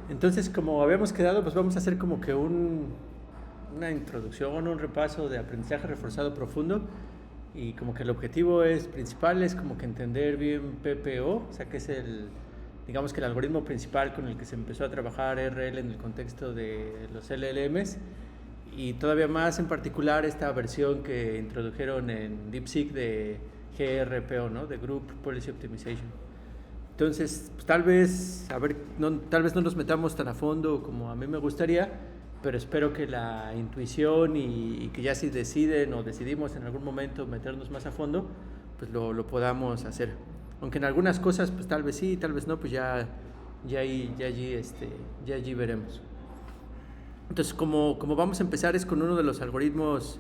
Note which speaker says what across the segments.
Speaker 1: Entonces, como habíamos quedado, pues vamos a hacer como que una introducción, un repaso de aprendizaje reforzado profundo. Y como que el objetivo principal es como que entender bien PPO, o sea, que es digamos que el algoritmo principal con el que se empezó a trabajar RL en el contexto de los LLMs. Y todavía más en particular esta versión que introdujeron en DeepSeek de GRPO, ¿no? De Group Policy Optimization. Entonces, pues, tal vez no nos metamos tan a fondo como a mí me gustaría, pero espero que la intuición y que ya si deciden o decidimos en algún momento meternos más a fondo, pues lo podamos hacer. Aunque en algunas cosas, pues tal vez sí, tal vez no, pues ya allí veremos. Entonces, como vamos a empezar es con uno de los algoritmos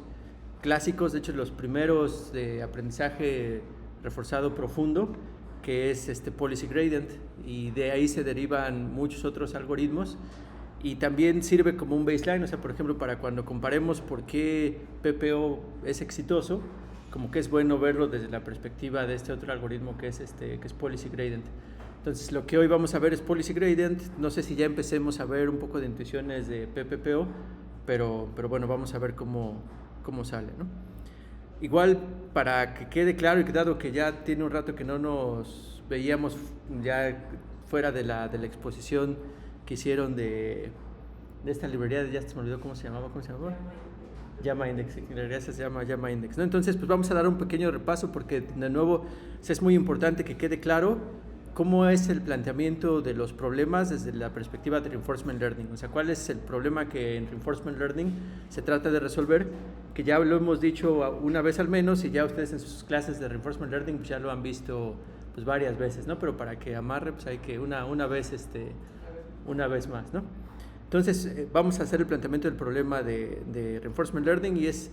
Speaker 1: clásicos, de hecho los primeros de aprendizaje reforzado profundo, que es Policy Gradient, y de ahí se derivan muchos otros algoritmos, y también sirve como un baseline, o sea, por ejemplo, para cuando comparemos por qué PPO es exitoso, como que es bueno verlo desde la perspectiva de este otro algoritmo que es Policy Gradient. Entonces, lo que hoy vamos a ver es Policy Gradient. No sé si ya empecemos a ver un poco de intuiciones de PPO, pero bueno, vamos a ver cómo sale, ¿no? Igual, para que quede claro y dado que ya tiene un rato que no nos veíamos ya fuera de la exposición que hicieron de esta librería, ya se me olvidó cómo se llamaba. Llama Index, en realidad se llama Llama Index, ¿no? Entonces, pues vamos a dar un pequeño repaso porque, de nuevo, es muy importante que quede claro cómo es el planteamiento de los problemas desde la perspectiva de Reinforcement Learning. O sea, cuál es el problema que en Reinforcement Learning se trata de resolver, que ya lo hemos dicho una vez al menos, y ya ustedes en sus clases de Reinforcement Learning pues ya lo han visto pues varias veces, ¿no? Pero para que amarre, pues hay que una vez más, ¿no? Entonces, vamos a hacer el planteamiento del problema de Reinforcement Learning, y es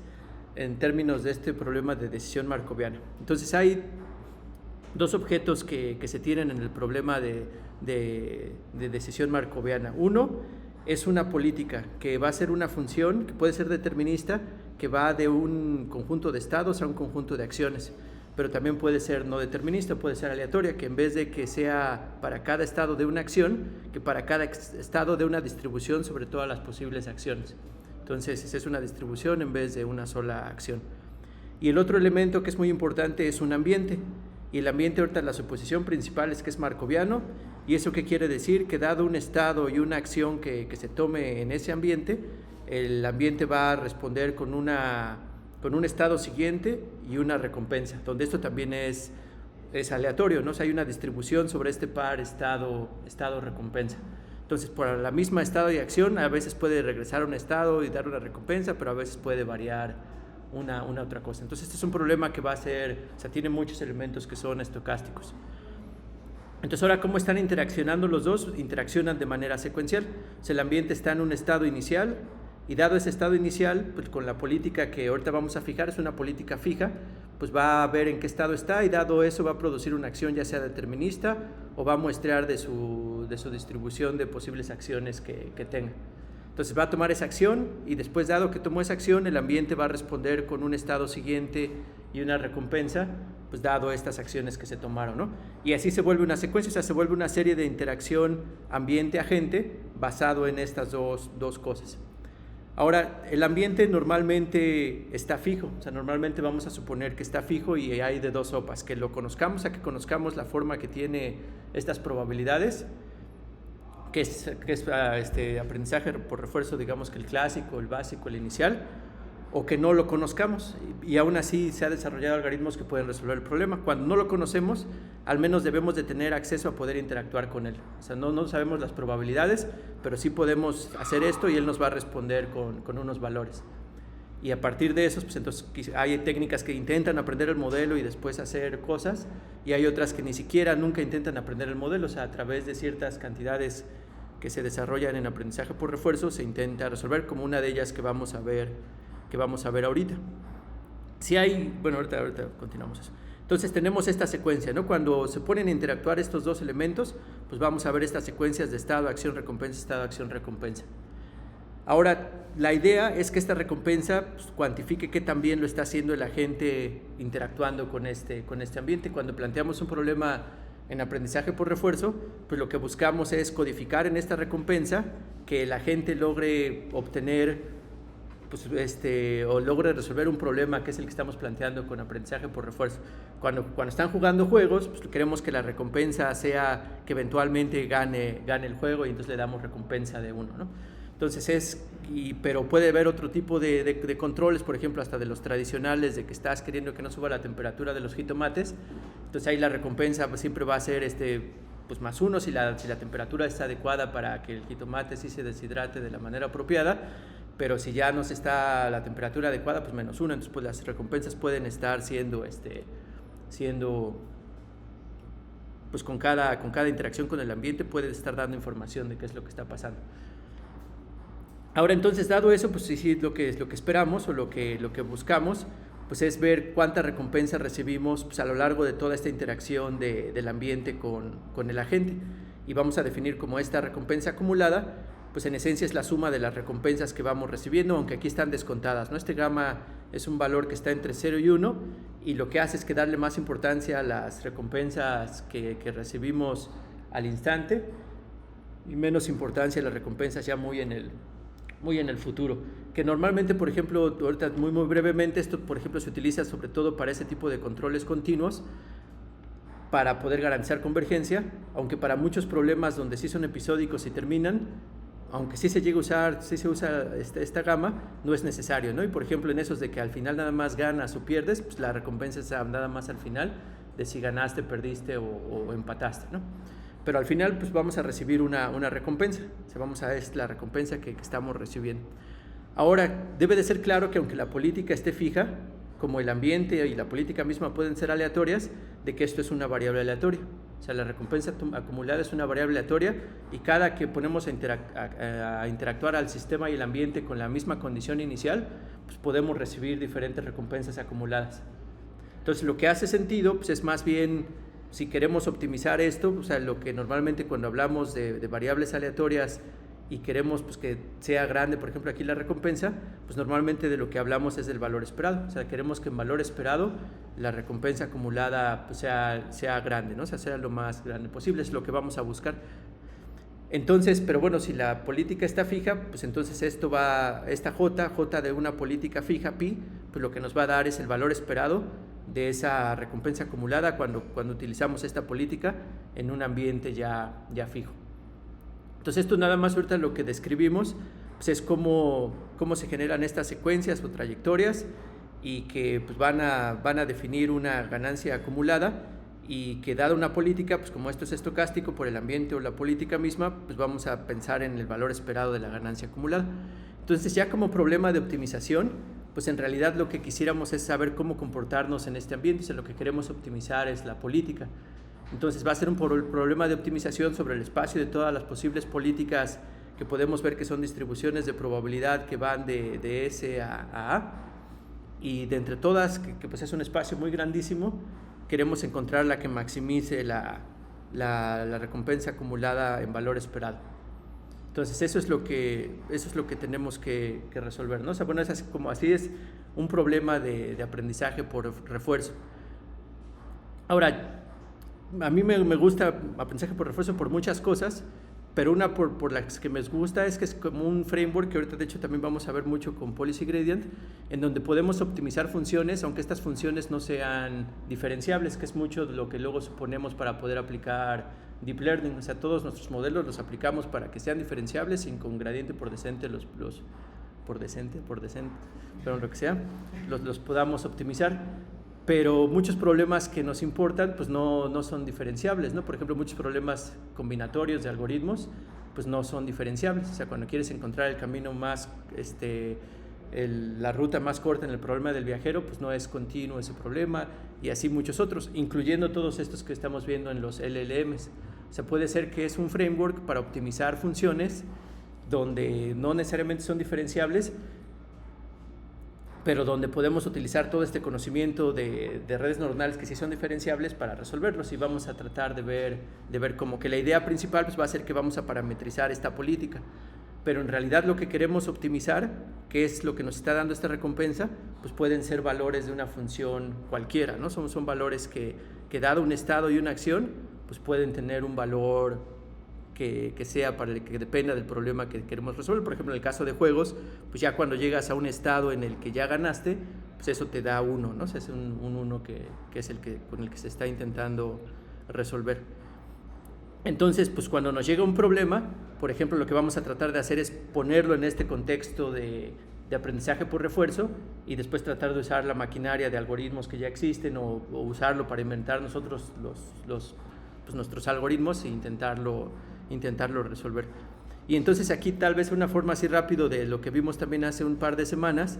Speaker 1: en términos de este problema de decisión markoviana. Entonces, hay dos objetos que se tienen en el problema de decisión markoviana. Uno es una política que va a ser una función que puede ser determinista, que va de un conjunto de estados a un conjunto de acciones, pero también puede ser no determinista, puede ser aleatoria, que en vez de que sea para cada estado de una acción, que para cada estado de una distribución sobre todas las posibles acciones. Entonces, es una distribución en vez de una sola acción. Y el otro elemento que es muy importante es un ambiente. Y el ambiente, ahorita la suposición principal es que es markoviano. ¿Y eso qué quiere decir? Que dado un estado y una acción que se tome en ese ambiente, el ambiente va a responder con un estado siguiente y una recompensa, donde esto también es aleatorio, ¿no? O sea, hay una distribución sobre este par estado-recompensa. Entonces, por la misma estado y acción, a veces puede regresar a un estado y dar una recompensa, pero a veces puede variar una otra cosa. Entonces, este es un problema que va a ser, o sea, tiene muchos elementos que son estocásticos. Entonces, ahora, ¿cómo están interaccionando los dos? Interaccionan de manera secuencial. O sea, el ambiente está en un estado inicial, y dado ese estado inicial, pues con la política que ahorita vamos a fijar, es una política fija, pues va a ver en qué estado está, y dado eso va a producir una acción ya sea determinista o va a muestrear de su distribución de posibles acciones que tenga. Entonces va a tomar esa acción, y después, dado que tomó esa acción, el ambiente va a responder con un estado siguiente y una recompensa, pues dado estas acciones que se tomaron, ¿no? Y así se vuelve una secuencia, o sea, se vuelve una serie de interacción ambiente-agente basado en estas dos cosas. Ahora, el ambiente normalmente está fijo, o sea, normalmente vamos a suponer que está fijo, y hay de dos sopas: que lo conozcamos, a que conozcamos la forma que tiene estas probabilidades, que es aprendizaje por refuerzo, digamos que el clásico, el básico, el inicial, o que no lo conozcamos, y aún así se ha desarrollado algoritmos que pueden resolver el problema. Cuando no lo conocemos, al menos debemos de tener acceso a poder interactuar con él. O sea, no sabemos las probabilidades, pero sí podemos hacer esto, y él nos va a responder con unos valores. Y a partir de esos, pues entonces hay técnicas que intentan aprender el modelo y después hacer cosas, y hay otras que ni siquiera nunca intentan aprender el modelo. O sea, a través de ciertas cantidades que se desarrollan en aprendizaje por refuerzo se intenta resolver, como una de ellas que vamos a ver ahorita. Si hay, bueno, ahorita continuamos eso. Entonces tenemos esta secuencia, ¿no? Cuando se ponen a interactuar estos dos elementos, pues vamos a ver estas secuencias de estado, acción, recompensa, estado, acción, recompensa. Ahora, la idea es que esta recompensa pues, cuantifique qué tan bien lo está haciendo el agente interactuando con este ambiente. Cuando planteamos un problema en aprendizaje por refuerzo, pues lo que buscamos es codificar en esta recompensa que la gente logre obtener, pues, o logre resolver un problema que es el que estamos planteando con aprendizaje por refuerzo. Cuando están jugando juegos, pues queremos que la recompensa sea que eventualmente gane el juego y entonces le damos recompensa de 1, ¿no? Entonces pero puede haber otro tipo de controles, por ejemplo, hasta de los tradicionales, de que estás queriendo que no suba la temperatura de los jitomates. Entonces ahí la recompensa pues siempre va a ser pues +1 si la temperatura está adecuada para que el jitomate sí se deshidrate de la manera apropiada, pero si ya no se está la temperatura adecuada, pues -1. Entonces pues las recompensas pueden estar siendo pues con cada interacción con el ambiente puede estar dando información de qué es lo que está pasando. Ahora entonces, dado eso, pues sí, lo que esperamos o lo que buscamos, pues es ver cuánta recompensa recibimos pues, a lo largo de toda esta interacción del ambiente con el agente. Y vamos a definir como esta recompensa acumulada, pues en esencia es la suma de las recompensas que vamos recibiendo, aunque aquí están descontadas, ¿no? Este gamma es un valor que está entre 0 y 1, y lo que hace es que darle más importancia a las recompensas que recibimos al instante, y menos importancia a las recompensas ya muy en el futuro, que normalmente, por ejemplo, ahorita muy brevemente, esto por ejemplo se utiliza sobre todo para ese tipo de controles continuos para poder garantizar convergencia, aunque para muchos problemas donde sí son episódicos y terminan, aunque sí se llega a usar, sí se usa esta gama, no es necesario, ¿no? Y por ejemplo en esos de que al final nada más ganas o pierdes, pues la recompensa es nada más al final de si ganaste, perdiste o empataste, ¿no? Pero al final pues vamos a recibir una recompensa, es la recompensa que estamos recibiendo. Ahora, debe de ser claro que aunque la política esté fija, como el ambiente y la política misma pueden ser aleatorias, de que esto es una variable aleatoria. O sea, la recompensa acumulada es una variable aleatoria y cada que ponemos a interactuar al sistema y el ambiente con la misma condición inicial, pues podemos recibir diferentes recompensas acumuladas. Entonces, lo que hace sentido pues es más bien, si queremos optimizar esto, o sea, lo que normalmente cuando hablamos de variables aleatorias y queremos pues, que sea grande, por ejemplo aquí la recompensa, pues normalmente de lo que hablamos es del valor esperado. O sea, queremos que en valor esperado la recompensa acumulada pues, sea grande, ¿no? O sea, sea lo más grande posible, es lo que vamos a buscar. Entonces, pero bueno, si la política está fija, pues entonces esta J de una política fija, pi, pues lo que nos va a dar es el valor esperado de esa recompensa acumulada cuando utilizamos esta política en un ambiente ya fijo. Entonces esto nada más ahorita lo que describimos pues es cómo se generan estas secuencias o trayectorias y que pues van a definir una ganancia acumulada y que dada una política, pues como esto es estocástico por el ambiente o la política misma, pues vamos a pensar en el valor esperado de la ganancia acumulada. Entonces ya como problema de optimización, pues en realidad lo que quisiéramos es saber cómo comportarnos en este ambiente, o sea, lo que queremos optimizar es la política. Entonces va a ser un problema de optimización sobre el espacio de todas las posibles políticas que podemos ver que son distribuciones de probabilidad que van de S a A, y de entre todas, que pues es un espacio muy grandísimo, queremos encontrar la que maximice la recompensa acumulada en valor esperado. Entonces eso es lo que tenemos que resolver, ¿no? O sea, bueno, así es un problema de aprendizaje por refuerzo. Ahora, a mí me gusta aprendizaje por refuerzo por muchas cosas, pero una por las que me gusta es que es como un framework que ahorita de hecho también vamos a ver mucho con Policy Gradient, en donde podemos optimizar funciones, aunque estas funciones no sean diferenciables, que es mucho de lo que luego suponemos para poder aplicar Deep Learning. O sea, todos nuestros modelos los aplicamos para que sean diferenciables y con gradiente por descendente pero lo que sea, los podamos optimizar. Pero muchos problemas que nos importan pues no son diferenciables, ¿no? Por ejemplo, muchos problemas combinatorios de algoritmos pues no son diferenciables. O sea, cuando quieres encontrar el camino más, la ruta más corta en el problema del viajero, pues no es continuo ese problema, y así muchos otros, incluyendo todos estos que estamos viendo en los LLMs. O sea, puede ser que es un framework para optimizar funciones donde no necesariamente son diferenciables, pero donde podemos utilizar todo este conocimiento de redes neuronales que sí son diferenciables para resolverlos, y vamos a tratar de ver como que la idea principal pues va a ser que vamos a parametrizar esta política, pero en realidad lo que queremos optimizar, que es lo que nos está dando esta recompensa, pues pueden ser valores de una función cualquiera, ¿no? Son valores que dado un estado y una acción, pues pueden tener un valor que sea para el que dependa del problema que queremos resolver. Por ejemplo, en el caso de juegos, pues ya cuando llegas a un estado en el que ya ganaste, pues eso te da 1, ¿no? O sea, es un 1 que es con el que se está intentando resolver. Entonces, pues cuando nos llega un problema, por ejemplo, lo que vamos a tratar de hacer es ponerlo en este contexto de aprendizaje por refuerzo y después tratar de usar la maquinaria de algoritmos que ya existen o usarlo para inventar nosotros pues nuestros algoritmos e intentarlo resolver. Y entonces aquí tal vez una forma así rápido de lo que vimos también hace un par de semanas,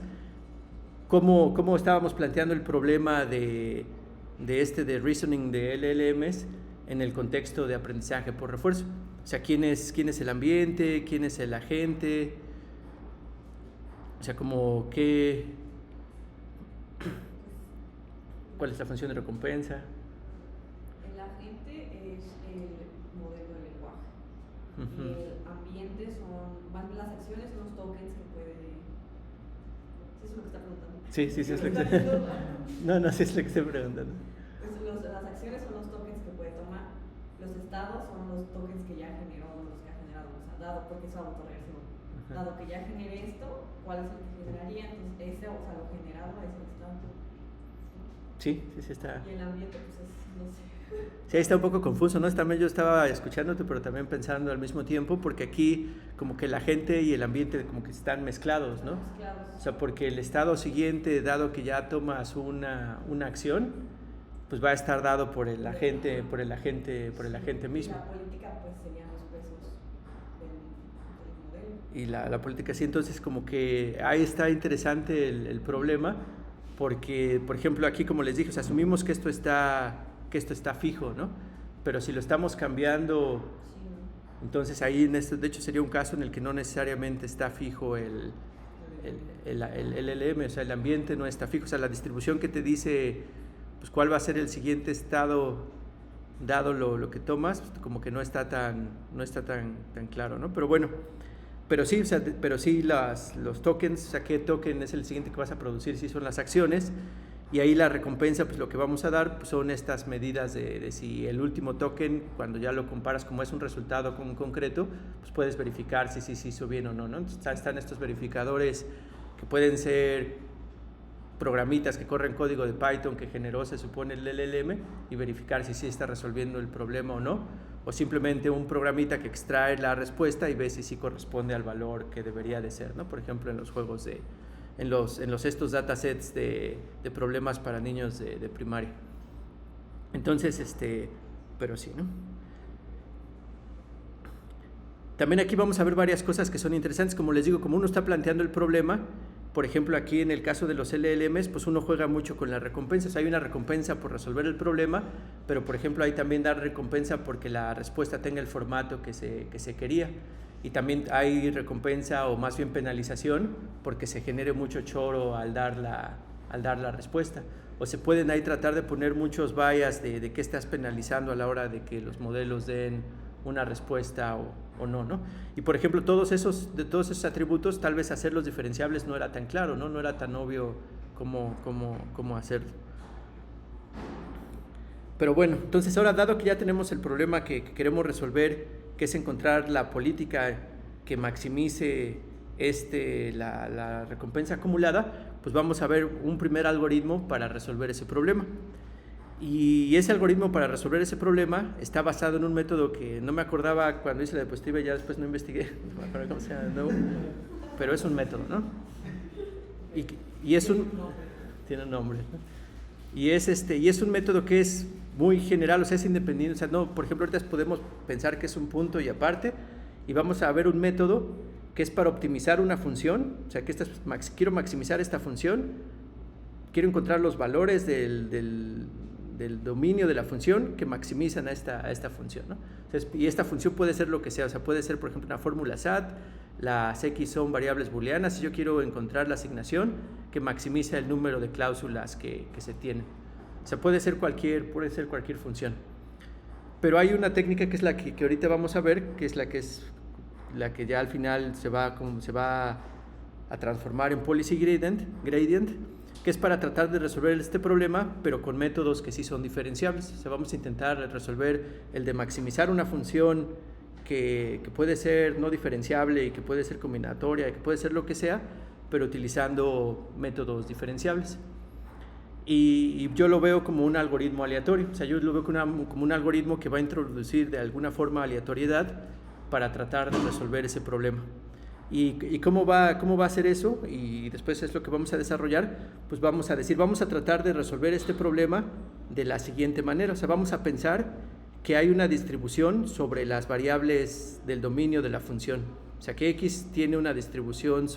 Speaker 1: cómo estábamos planteando el problema de reasoning de LLMs en el contexto de aprendizaje por refuerzo. O sea, ¿quién es el ambiente? ¿Quién es el agente? O sea, como ¿cuál es la función de recompensa?
Speaker 2: El agente es el modelo de lenguaje.
Speaker 1: Uh-huh.
Speaker 2: Y el ambiente más bien las acciones son los tokens que puede... ¿Sí es lo que está preguntando?
Speaker 1: Sí, es lo que No, sí es lo que estoy preguntando.
Speaker 2: Pues las acciones son los tokens que puede tomar. Los estados son los tokens que ya generó, los que ha generado. O sea, dado porque es autorregresivo. Dado que ya generé esto, ¿cuál es el que generaría? Entonces, o sea, lo generado es el estado.
Speaker 1: Sí está.
Speaker 2: Y el ambiente, pues no sé.
Speaker 1: Sí, ahí está un poco confuso, ¿no? También yo estaba escuchándote, pero también pensando al mismo tiempo, porque aquí como que la gente y el ambiente como que están mezclados, ¿no? O sea, porque el estado siguiente, dado que ya tomas una acción, pues va a estar dado por el agente mismo.
Speaker 2: Y la política, pues serían los pesos del modelo.
Speaker 1: Y la política, sí, entonces como que ahí está interesante el problema, porque, por ejemplo, aquí como les dije, o sea, asumimos que esto está fijo, ¿no? Pero si lo estamos cambiando, entonces ahí de hecho sería un caso en el que no necesariamente está fijo el LLM, o sea, el ambiente no está fijo, o sea, la distribución que te dice, pues cuál va a ser el siguiente estado dado lo que tomas, pues, como que no está tan claro, ¿no? Pero bueno, pero sí, o sea, los tokens, o sea, ¿qué token es el siguiente que vas a producir? Sí, son las acciones. Y ahí la recompensa, pues lo que vamos a dar pues, son estas medidas de si el último token, cuando ya lo comparas como es un resultado con un concreto, pues puedes verificar si se hizo bien o no, ¿no? Entonces están estos verificadores que pueden ser programitas que corren código de Python que generó, se supone, el LLM y verificar si sí está resolviendo el problema o no, o simplemente un programita que extrae la respuesta y ve si sí corresponde al valor que debería de ser, ¿no? Por ejemplo, en los juegos en estos datasets de problemas para niños de primaria. Entonces, pero sí, ¿no? También aquí vamos a ver varias cosas que son interesantes, como les digo, como uno está planteando el problema, por ejemplo, aquí en el caso de los LLMs, pues uno juega mucho con las recompensas. Hay una recompensa por resolver el problema, pero por ejemplo hay también dar recompensa porque la respuesta tenga el formato que se quería. Y también hay recompensa o más bien penalización porque se genere mucho choro al dar la respuesta. O se pueden ahí tratar de poner muchos bias de qué estás penalizando a la hora de que los modelos den una respuesta o no, ¿no? Y por ejemplo, de todos esos atributos, tal vez hacerlos diferenciables no era tan claro, ¿no? No era tan obvio cómo hacerlo. Pero bueno, entonces ahora, dado que ya tenemos el problema que queremos resolver, que es encontrar la política que maximice la recompensa acumulada, pues vamos a ver un primer algoritmo para resolver ese problema. Y ese algoritmo para resolver ese problema está basado en un método que no me acordaba cuando hice la diapositiva y ya después no investigué, no me acuerdo cómo se llama, no, pero es un método, ¿no? Y es tiene un nombre, ¿no? Y es un método que es muy general, o sea, es independiente, o sea, no, por ejemplo, ahorita podemos pensar que es un punto y aparte, y vamos a ver un método que es para optimizar una función, o sea, que quiero maximizar esta función, quiero encontrar los valores del dominio de la función que maximizan a esta función, ¿no? Entonces, y esta función puede ser lo que sea, o sea, puede ser, por ejemplo, una fórmula SAT, las X son variables booleanas, si yo quiero encontrar la asignación que maximiza el número de cláusulas que se tienen. O sea, puede ser cualquier función. Pero hay una técnica que es la que ahorita vamos a ver, que es la que ya al final se va a transformar en policy gradient, que es para tratar de resolver este problema, pero con métodos que sí son diferenciables. O sea, vamos a intentar resolver el de maximizar una función que puede ser no diferenciable y que puede ser combinatoria, y que puede ser lo que sea, pero utilizando métodos diferenciables. Y yo lo veo como un algoritmo aleatorio. O sea, yo lo veo como un algoritmo que va a introducir de alguna forma aleatoriedad para tratar de resolver ese problema. ¿Y cómo va a ser eso? Y después es lo que vamos a desarrollar. Pues vamos a tratar de resolver este problema de la siguiente manera. O sea, vamos a pensar que hay una distribución sobre las variables del dominio de la función. O sea, que X tiene una distribución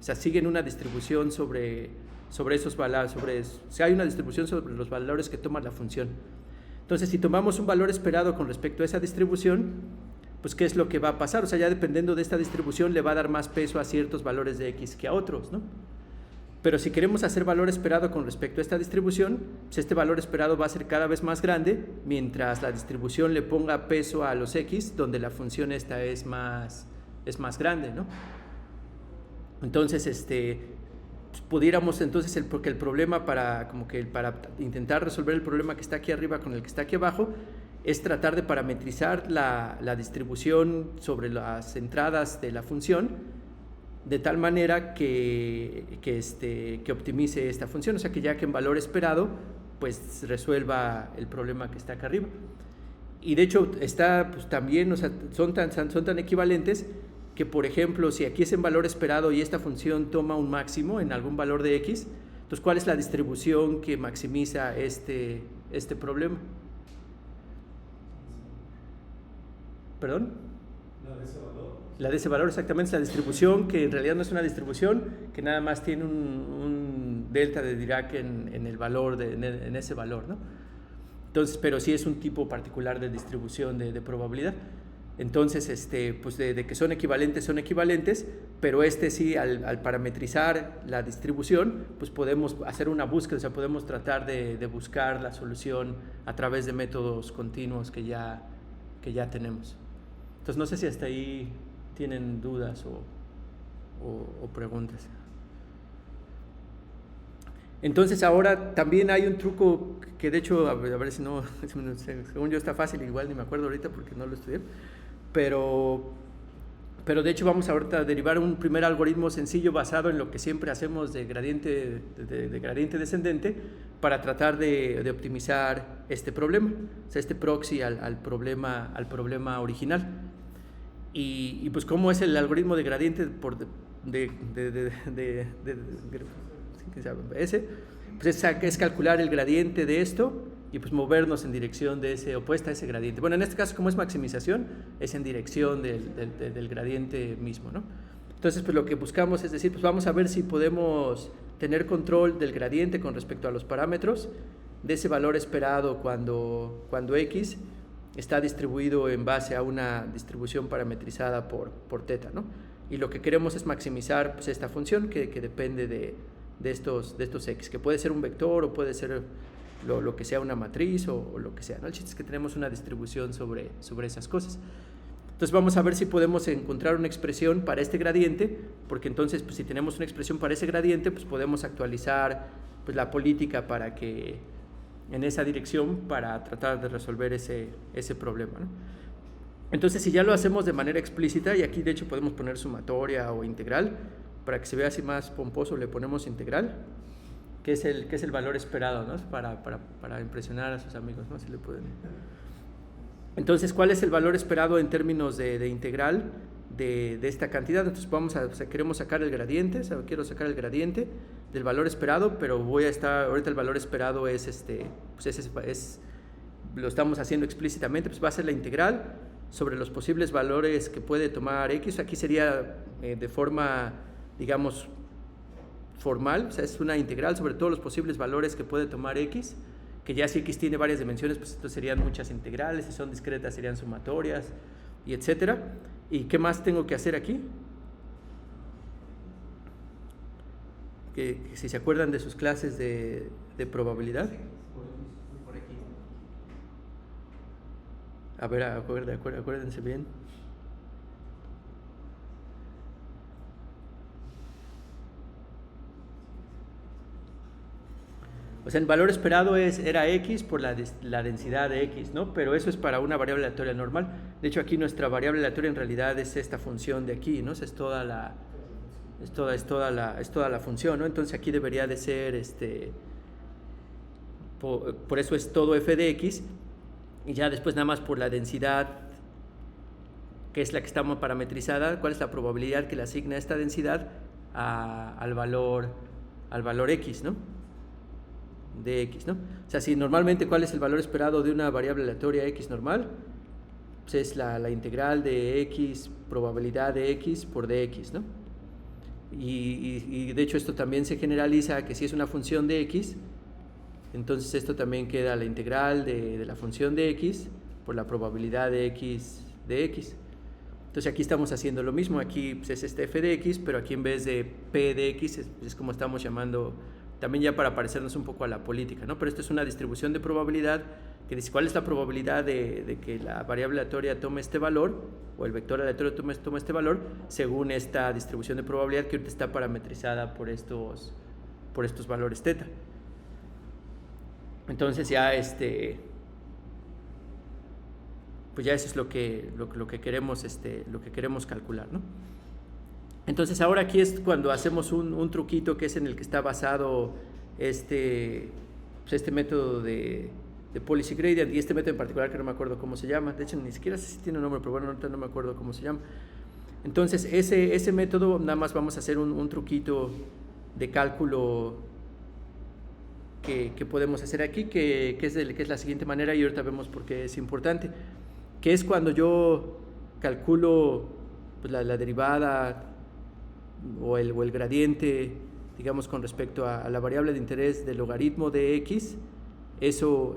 Speaker 1: siguen una distribución sobre esos valores, hay una distribución sobre los valores que toma la función. Entonces, si tomamos un valor esperado con respecto a esa distribución, pues ¿qué es lo que va a pasar? O sea, ya dependiendo de esta distribución le va a dar más peso a ciertos valores de X que a otros, ¿no? Pero si queremos hacer valor esperado con respecto a esta distribución, pues este valor esperado va a ser cada vez más grande, mientras la distribución le ponga peso a los X, donde la función esta es más grande, ¿no? Entonces, pues pudiéramos entonces, porque el problema para intentar resolver el problema que está aquí arriba con el que está aquí abajo, es tratar de parametrizar la distribución sobre las entradas de la función de tal manera que optimice esta función, o sea que ya que en valor esperado pues resuelva el problema que está acá arriba. Y de hecho está pues también, o sea, son tan equivalentes que, por ejemplo, si aquí es en valor esperado y esta función toma un máximo en algún valor de X, entonces ¿cuál es la distribución que maximiza este problema? ¿Perdón?
Speaker 3: La de ese valor.
Speaker 1: La de ese valor, exactamente, es la distribución que en realidad no es una distribución, que nada más tiene un delta de Dirac en el valor, en ese valor, ¿no? Entonces, pero sí es un tipo particular de distribución de probabilidad. Entonces, pues de que son equivalentes, pero sí, al parametrizar la distribución, pues podemos hacer una búsqueda, o sea, podemos tratar de buscar la solución a través de métodos continuos que ya tenemos. Entonces, no sé si hasta ahí tienen dudas o preguntas. Entonces, ahora también hay un truco que de hecho, a ver si no, según yo está fácil, igual ni me acuerdo ahorita porque no lo estudié, pero de hecho vamos ahorita a derivar un primer algoritmo sencillo basado en lo que siempre hacemos de gradiente descendente para tratar de optimizar este problema, o sea, este proxy al problema original. Y pues cómo es el algoritmo de gradiente pues es calcular el gradiente de esto y pues movernos en dirección opuesta a ese gradiente. Bueno, en este caso, como es maximización, es en dirección del gradiente mismo, ¿no? Entonces, pues lo que buscamos es decir, pues vamos a ver si podemos tener control del gradiente con respecto a los parámetros de ese valor esperado cuando X está distribuido en base a una distribución parametrizada por θ, ¿no? Y lo que queremos es maximizar pues esta función que depende de estos X, que puede ser un vector o puede ser lo que sea una matriz o lo que sea, ¿no? El chiste es que tenemos una distribución sobre esas cosas. Entonces vamos a ver si podemos encontrar una expresión para este gradiente, porque entonces pues, si tenemos una expresión para ese gradiente, pues podemos actualizar pues, la política para que en esa dirección para tratar de resolver ese problema, ¿no? Entonces, si ya lo hacemos de manera explícita, y aquí de hecho podemos poner sumatoria o integral, para que se vea así más pomposo le ponemos integral, que es el valor esperado, ¿no? Para impresionar a sus amigos, ¿no? Si le pueden. Entonces, ¿cuál es el valor esperado en términos de integral de esta cantidad? Entonces queremos sacar el gradiente, quiero sacar el gradiente del valor esperado, pero ahorita el valor esperado lo estamos haciendo explícitamente, pues va a ser la integral sobre los posibles valores que puede tomar X. Aquí sería de forma, digamos, formal, o sea, es una integral sobre todos los posibles valores que puede tomar X, que ya si X tiene varias dimensiones, pues entonces serían muchas integrales, si son discretas serían sumatorias, y etcétera. ¿Y qué más tengo que hacer aquí? Que si se acuerdan de sus clases de probabilidad. A ver, acuérdense bien. O sea, el valor esperado era x por la densidad de x, ¿no? Pero eso es para una variable aleatoria normal. De hecho, aquí nuestra variable aleatoria en realidad es esta función de aquí, ¿no? O sea, es toda la función, ¿no? Entonces aquí debería de ser, por eso es todo f de x, y ya después nada más por la densidad, que es la que está parametrizada, cuál es la probabilidad que le asigna esta densidad al valor x, ¿no? De x, ¿no? O sea, si normalmente cuál es el valor esperado de una variable aleatoria x normal, pues es la integral de x, probabilidad de x por dx, ¿no? Y de hecho esto también se generaliza a que si es una función de x, entonces esto también queda la integral de la función de x por la probabilidad de x de x. Entonces aquí estamos haciendo lo mismo, aquí pues, es este f de x, pero aquí en vez de p de x es como estamos llamando, también ya para parecernos un poco a la política, ¿no? Pero esto es una distribución de probabilidad que dice cuál es la probabilidad de que la variable aleatoria tome este valor, o el vector aleatorio tome este valor, según esta distribución de probabilidad que ahorita está parametrizada por estos valores θ. Entonces ya pues ya eso es lo que queremos calcular, ¿no? Entonces ahora aquí es cuando hacemos un truquito que es en el que está basado este método de policy gradient, y este método en particular que no me acuerdo cómo se llama, de hecho ni siquiera sé si tiene un nombre, pero bueno, ahorita no me acuerdo cómo se llama. Entonces ese método nada más vamos a hacer un truquito de cálculo que podemos hacer aquí, que es la siguiente manera, y ahorita vemos por qué es importante, que es cuando yo calculo pues, la derivada o el gradiente, digamos, con respecto a la variable de interés del logaritmo de x, eso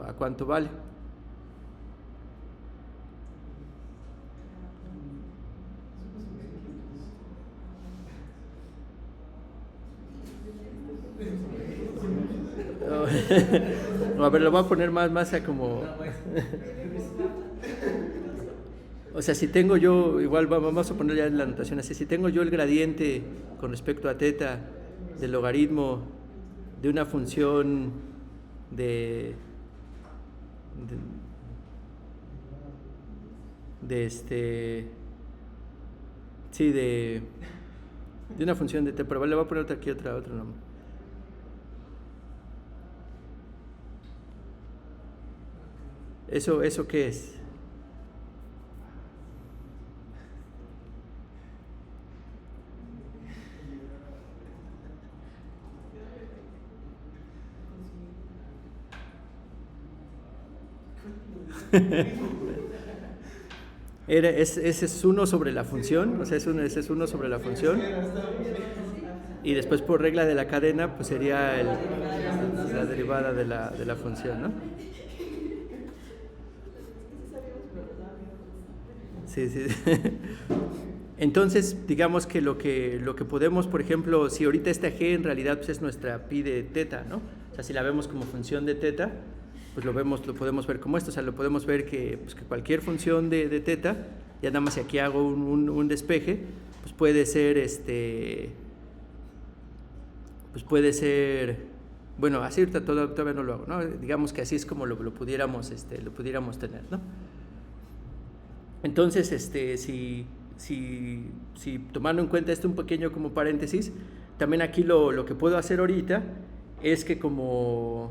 Speaker 1: a cuánto vale. No, a ver, lo voy a poner más a como... O sea, si tengo yo, igual vamos a poner ya la anotación así, si tengo yo el gradiente con respecto a θ del logaritmo de una función de una función de θ, pero le voy a poner aquí otro nombre. ¿Eso qué es? Ese es 1 sobre la función, o sea, ese es 1 sobre la función, y después por regla de la cadena pues sería la derivada de la función, ¿no? Sí. Entonces, digamos que lo que podemos, por ejemplo, si ahorita esta g en realidad pues es nuestra pi de θ, ¿no? O sea, si la vemos como función de θ, pues lo podemos ver como esto, o sea, lo podemos ver que cualquier función de θ, ya nada más si aquí hago un despeje, pues puede ser, bueno, así ahorita todavía no lo hago, ¿no? Digamos que así es como lo pudiéramos tener, ¿no? Entonces, si tomando en cuenta esto un pequeño como paréntesis, también aquí lo que puedo hacer ahorita es que como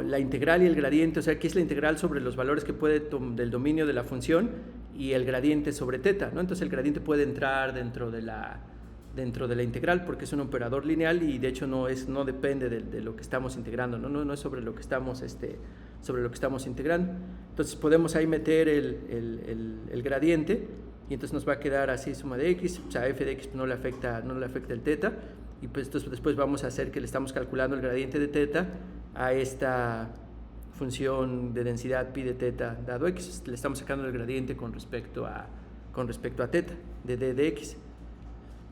Speaker 1: la integral y el gradiente, o sea, aquí es la integral sobre los valores que puede del dominio de la función y el gradiente sobre θ, ¿no? Entonces el gradiente puede entrar dentro de la integral porque es un operador lineal y de hecho no depende de lo que estamos integrando, no es sobre lo que estamos integrando. Entonces podemos ahí meter el gradiente y entonces nos va a quedar así suma de x, o sea, f de x no le afecta el θ, y pues entonces después vamos a hacer que le estamos calculando el gradiente de θ a esta función de densidad pi de θ dado x, le estamos sacando el gradiente con respecto a θ de d de x.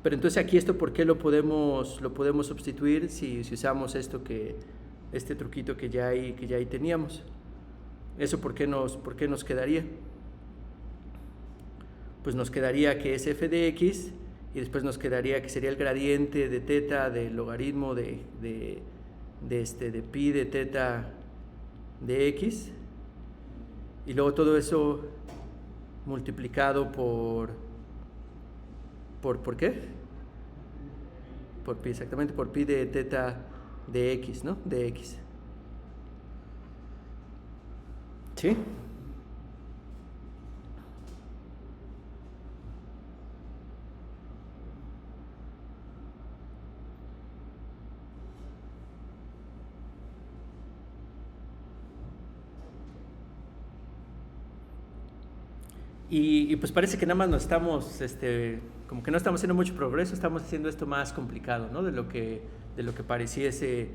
Speaker 1: Pero entonces aquí esto, ¿por qué lo podemos sustituir si usamos este truquito que ya ahí teníamos? ¿Eso por qué nos quedaría? Pues nos quedaría que es f de x y después nos quedaría que sería el gradiente de teta del logaritmo de pi de teta de x, y luego todo eso multiplicado ¿por qué? Por pi, exactamente, por pi de teta de x, ¿no? De x. ¿Sí? Y pues parece que nada más nos estamos, como que no estamos haciendo mucho progreso, estamos haciendo esto más complicado, ¿no? de lo que pareciese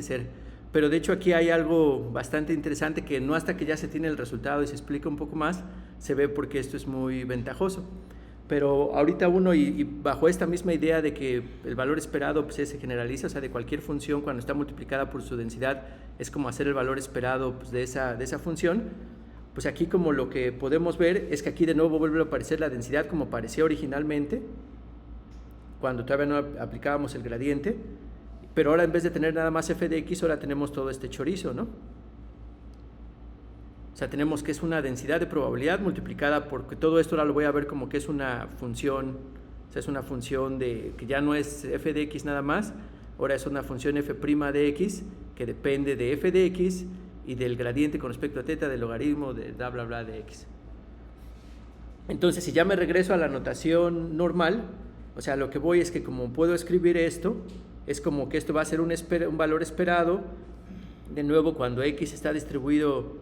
Speaker 1: ser. Pero de hecho aquí hay algo bastante interesante que no hasta que ya se tiene el resultado y se explica un poco más, se ve por qué esto es muy ventajoso. Pero ahorita uno, y bajo esta misma idea de que el valor esperado pues, se generaliza, o sea, de cualquier función cuando está multiplicada por su densidad, es como hacer el valor esperado pues, de esa función. Pues aquí como lo que podemos ver es que aquí de nuevo vuelve a aparecer la densidad como aparecía originalmente, cuando todavía no aplicábamos el gradiente, pero ahora en vez de tener nada más f de x, ahora tenemos todo este chorizo, ¿no? O sea, tenemos que es una densidad de probabilidad multiplicada porque todo esto ahora lo voy a ver como que es una función, o sea, es una función de que ya no es f de x nada más, ahora es una función f' de x que depende de f de x y del gradiente con respecto a teta del logaritmo de bla bla bla de x. Entonces, si ya me regreso a la notación normal, o sea, lo que voy es que como puedo escribir esto, es como que esto va a ser un valor esperado, de nuevo cuando x está distribuido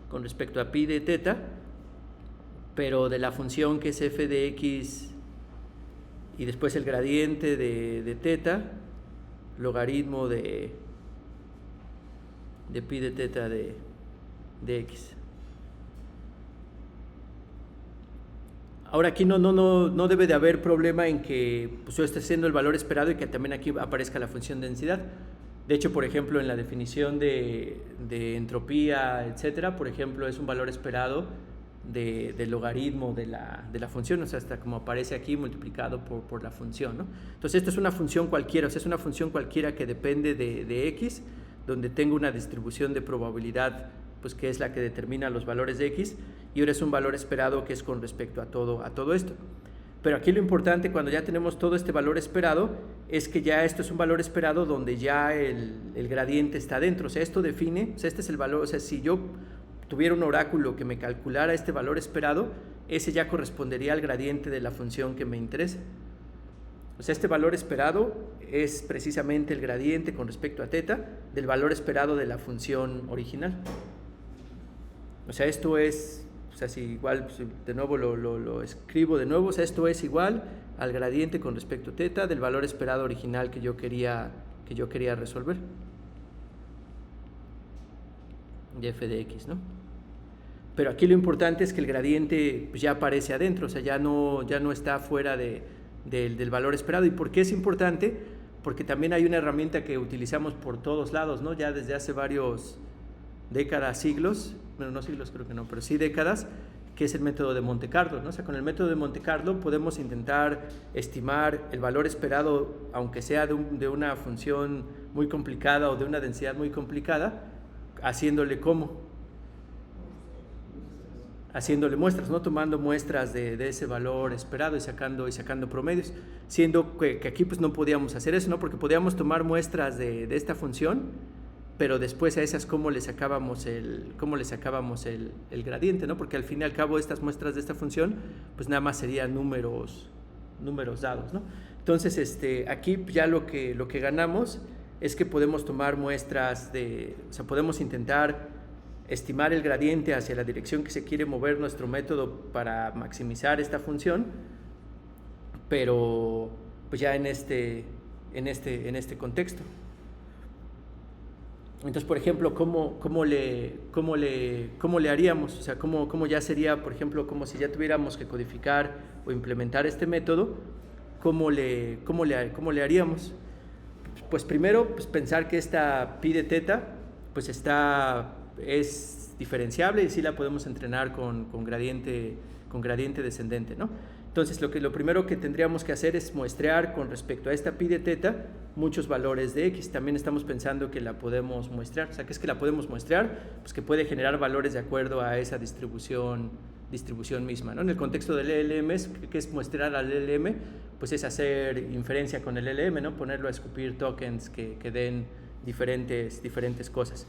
Speaker 1: con respecto a pi de teta, pero de la función que es f de x y después el gradiente de teta, logaritmo de pi de teta de x. Ahora aquí no debe de haber problema en que pues, yo esté haciendo el valor esperado y que también aquí aparezca la función de densidad. De hecho, por ejemplo, en la definición de entropía, etcétera, por ejemplo, es un valor esperado del logaritmo de la función, o sea, hasta como aparece aquí multiplicado por la función, ¿no? Entonces, esto es una función cualquiera, o sea, es una función cualquiera que depende de x, donde tengo una distribución de probabilidad, pues que es la que determina los valores de x, y ahora es un valor esperado que es con respecto a todo esto. Pero aquí lo importante cuando ya tenemos todo este valor esperado es que ya esto es un valor esperado donde ya el gradiente está dentro, o sea, esto define, o sea, este es el valor, o sea, si yo tuviera un oráculo que me calculara este valor esperado, ese ya correspondería al gradiente de la función que me interesa. O sea, este valor esperado es precisamente el gradiente con respecto a teta del valor esperado de la función original. O sea, esto es, o sea, si igual, pues, de nuevo lo escribo de nuevo, o sea, esto es igual al gradiente con respecto a teta del valor esperado original que yo quería resolver. De f de x, ¿no? Pero aquí lo importante es que el gradiente pues, ya aparece adentro, o sea, ya no está fuera del valor esperado. ¿Y por qué es importante? Porque también hay una herramienta que utilizamos por todos lados, ¿no? Ya desde hace varios décadas, siglos, bueno, no siglos creo que no, pero sí décadas, que es el método de Monte Carlo, ¿no? O sea, con el método de Monte Carlo podemos intentar estimar el valor esperado, aunque sea de una función muy complicada o de una densidad muy complicada, haciéndole muestras, ¿no? Tomando muestras de ese valor esperado y sacando promedios, siendo que aquí pues no podíamos hacer eso, ¿no? Porque podíamos tomar muestras de esta función, pero después a esas cómo le sacábamos el gradiente, ¿no? Porque al fin y al cabo estas muestras de esta función pues nada más serían números dados, ¿no? Entonces aquí ya lo que ganamos es que podemos tomar muestras o sea, podemos intentar estimar el gradiente hacia la dirección que se quiere mover nuestro método para maximizar esta función, pero pues ya en este contexto. Entonces, por ejemplo, ¿cómo le haríamos? O sea, ¿cómo ya sería, por ejemplo, como si ya tuviéramos que codificar o implementar este método? ¿Cómo le haríamos? Pues primero, pues pensar que esta pi de teta pues es diferenciable y sí la podemos entrenar con gradiente descendente, ¿no? Entonces lo primero que tendríamos que hacer es muestrear con respecto a esta pi de teta muchos valores de x. También estamos pensando que la podemos muestrear. O sea, ¿qué es que la podemos muestrear? Pues que puede generar valores de acuerdo a esa distribución misma, ¿no? En el contexto del LLM, ¿qué es muestrear al LLM? Pues es hacer inferencia con el LLM, ¿no? Ponerlo a escupir tokens que den diferentes cosas.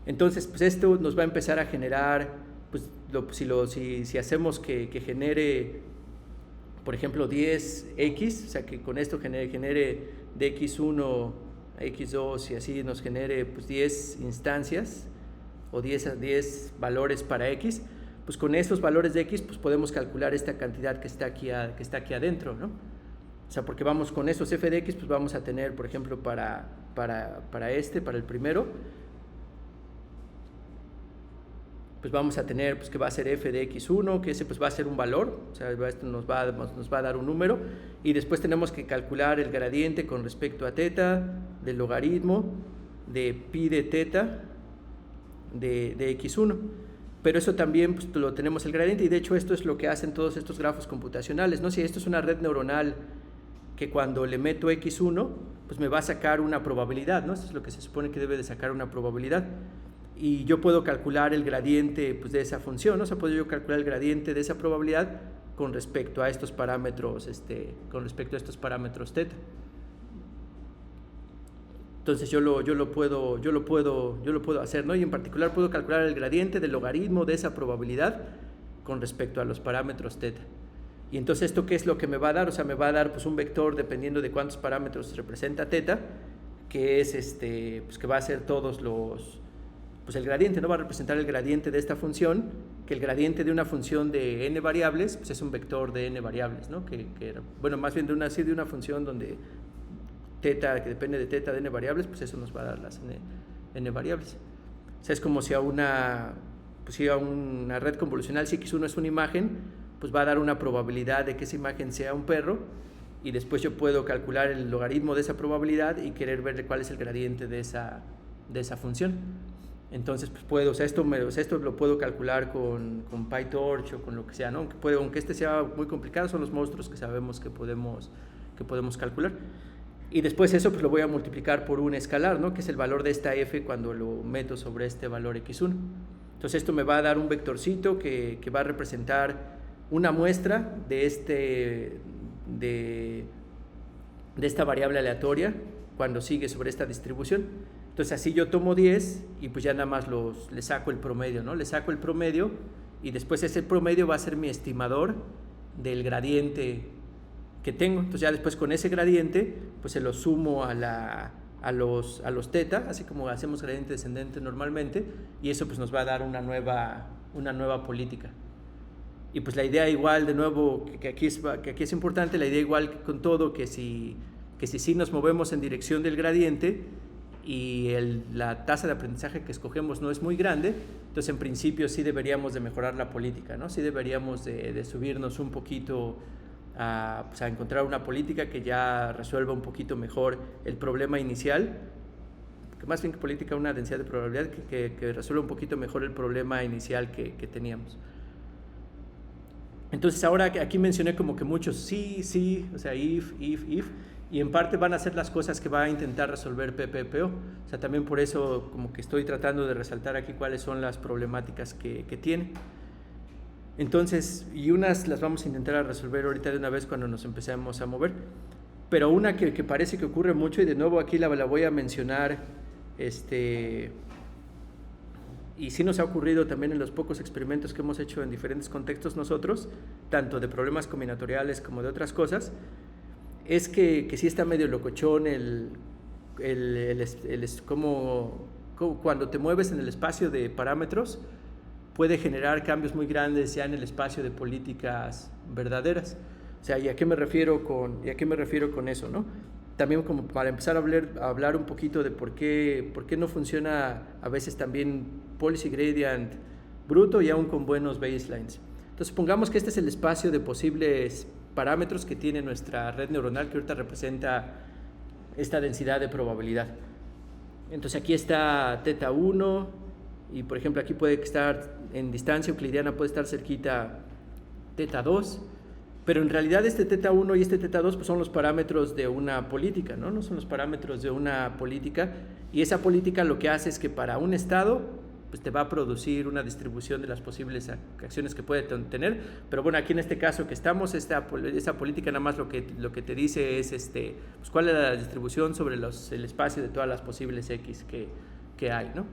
Speaker 1: Entonces, pues esto nos va a empezar a generar, pues si hacemos que genere, por ejemplo, 10x, o sea, que con esto genere de x1 a x2 y así nos genere pues 10 instancias o 10 valores para x, pues con estos valores de x pues podemos calcular esta cantidad que está aquí adentro, ¿no? O sea, porque vamos con esos f de x, pues vamos a tener, por ejemplo, para el primero, pues vamos a tener pues que va a ser f de x1, que ese pues va a ser un valor, o sea, esto nos va a dar un número, y después tenemos que calcular el gradiente con respecto a teta, del logaritmo, de pi de teta, de x1. Pero eso también pues, lo tenemos el gradiente, y de hecho esto es lo que hacen todos estos grafos computacionales, ¿no? Si esto es una red neuronal que cuando le meto x1, pues me va a sacar una probabilidad, ¿no? Esto es lo que se supone que debe de sacar una probabilidad. Y yo puedo calcular el gradiente pues, de esa función, ¿no? O sea, puedo yo calcular el gradiente de esa probabilidad con respecto a estos parámetros, teta. Entonces yo lo puedo hacer, ¿no? Y en particular puedo calcular el gradiente del logaritmo de esa probabilidad con respecto a los parámetros teta. Y entonces esto, ¿qué es lo que me va a dar? O sea, me va a dar pues un vector dependiendo de cuántos parámetros representa teta, que es pues que va a ser todos los, pues el gradiente, ¿no? Va a representar el gradiente de esta función, que el gradiente de una función de n variables, pues es un vector de n variables, ¿no? Bueno, más bien de una función donde teta, que depende de teta de n variables, pues eso nos va a dar las n variables. O sea, es como si a una red convolucional, si x1 es una imagen, pues va a dar una probabilidad de que esa imagen sea un perro, y después yo puedo calcular el logaritmo de esa probabilidad y querer ver cuál es el gradiente de esa función. Entonces, pues puedo, esto lo puedo calcular con PyTorch o con lo que sea, ¿no? Aunque este sea muy complicado, son los monstruos que sabemos que podemos calcular. Y después eso pues lo voy a multiplicar por un escalar, ¿no? Que es el valor de esta f cuando lo meto sobre este valor x1. Entonces esto me va a dar un vectorcito que va a representar una muestra de esta variable aleatoria cuando sigue sobre esta distribución. Entonces así yo tomo 10 y pues ya nada más le saco el promedio, ¿no? Le saco el promedio y después ese promedio va a ser mi estimador del gradiente que tengo. Entonces ya después con ese gradiente pues se lo sumo a los teta, así como hacemos gradiente descendente normalmente, y eso pues nos va a dar una nueva política. Y pues la idea igual, de nuevo, que aquí es importante, la idea igual que con todo, que si nos movemos en dirección del gradiente y la tasa de aprendizaje que escogemos no es muy grande, entonces en principio sí deberíamos de mejorar la política, ¿no? Sí deberíamos de subirnos un poquito a encontrar una política que ya resuelva un poquito mejor el problema inicial, que más bien que política, una densidad de probabilidad que resuelva un poquito mejor el problema inicial que teníamos. Entonces ahora aquí mencioné como que muchos sí, o sea, if, y en parte van a ser las cosas que va a intentar resolver PPPO. O sea, también por eso como que estoy tratando de resaltar aquí cuáles son las problemáticas que tiene. Entonces, y unas las vamos a intentar resolver ahorita de una vez cuando nos empecemos a mover. Pero una que parece que ocurre mucho, y de nuevo aquí la voy a mencionar, y sí nos ha ocurrido también en los pocos experimentos que hemos hecho en diferentes contextos nosotros, tanto de problemas combinatoriales como de otras cosas, es que sí está medio locochón como cuando te mueves en el espacio de parámetros, puede generar cambios muy grandes ya en el espacio de políticas verdaderas. O sea, ¿y a qué me refiero con eso, no? También como para empezar a hablar un poquito de por qué no funciona a veces también policy gradient bruto y aún con buenos baselines. Entonces, supongamos que este es el espacio de posibles parámetros que tiene nuestra red neuronal, que ahorita representa esta densidad de probabilidad. Entonces, aquí está teta 1, y por ejemplo, aquí puede estar en distancia euclidiana, puede estar cerquita teta 2, Pero en realidad este teta 1 y este teta 2 pues son los parámetros de una política, ¿no? No son los parámetros de una política, y esa política lo que hace es que para un estado pues te va a producir una distribución de las posibles acciones que puede tener. Pero bueno, aquí en este caso que estamos, esa política nada más lo que te dice es pues cuál es la distribución sobre el espacio de todas las posibles X que hay, ¿no?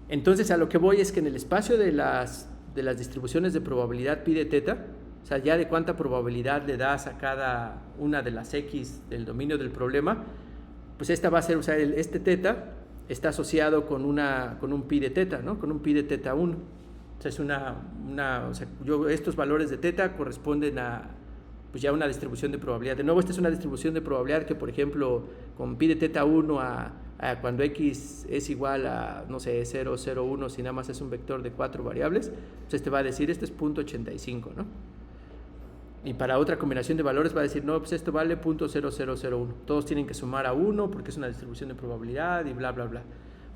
Speaker 1: Entonces a lo que voy es que en el espacio de las distribuciones de probabilidad pi de teta, o sea, ya de cuánta probabilidad le das a cada una de las X del dominio del problema, pues esta va a ser, o sea, este teta está asociado con un pi de teta, ¿no? Con un pi de teta 1. O sea, o sea, estos valores de teta corresponden a pues ya una distribución de probabilidad. De nuevo, esta es una distribución de probabilidad que, por ejemplo, con pi de teta 1 a cuando X es igual a, no sé, 0, 0, 1, si nada más es un vector de 4 variables, pues este va a decir, este es 0.85, ¿no? Y para otra combinación de valores va a decir, no, pues esto vale 0.0001. Todos tienen que sumar a 1 porque es una distribución de probabilidad y bla, bla, bla.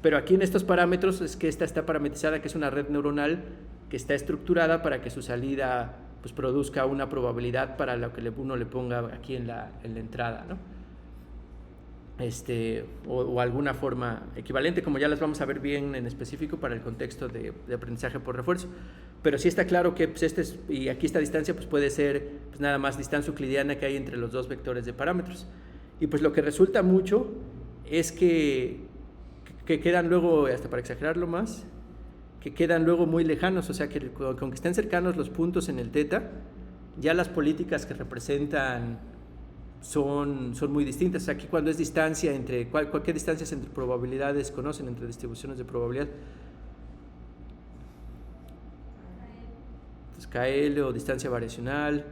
Speaker 1: Pero aquí en estos parámetros es que esta está parametrizada, que es una red neuronal que está estructurada para que su salida pues produzca una probabilidad para lo que uno le ponga aquí en la entrada, ¿no? O alguna forma equivalente, como ya las vamos a ver bien en específico para el contexto de aprendizaje por refuerzo. Pero sí está claro que pues y aquí esta distancia pues puede ser pues nada más distancia euclidiana que hay entre los dos vectores de parámetros. Y pues lo que resulta mucho es que quedan luego, hasta para exagerarlo más, que quedan luego muy lejanos, o sea que aunque estén cercanos los puntos en el teta, ya las políticas que representan son muy distintas. O sea, aquí cuando es distancia entre, cualquier distancias entre probabilidades conocen, entre distribuciones de probabilidad, entonces KL o distancia variacional.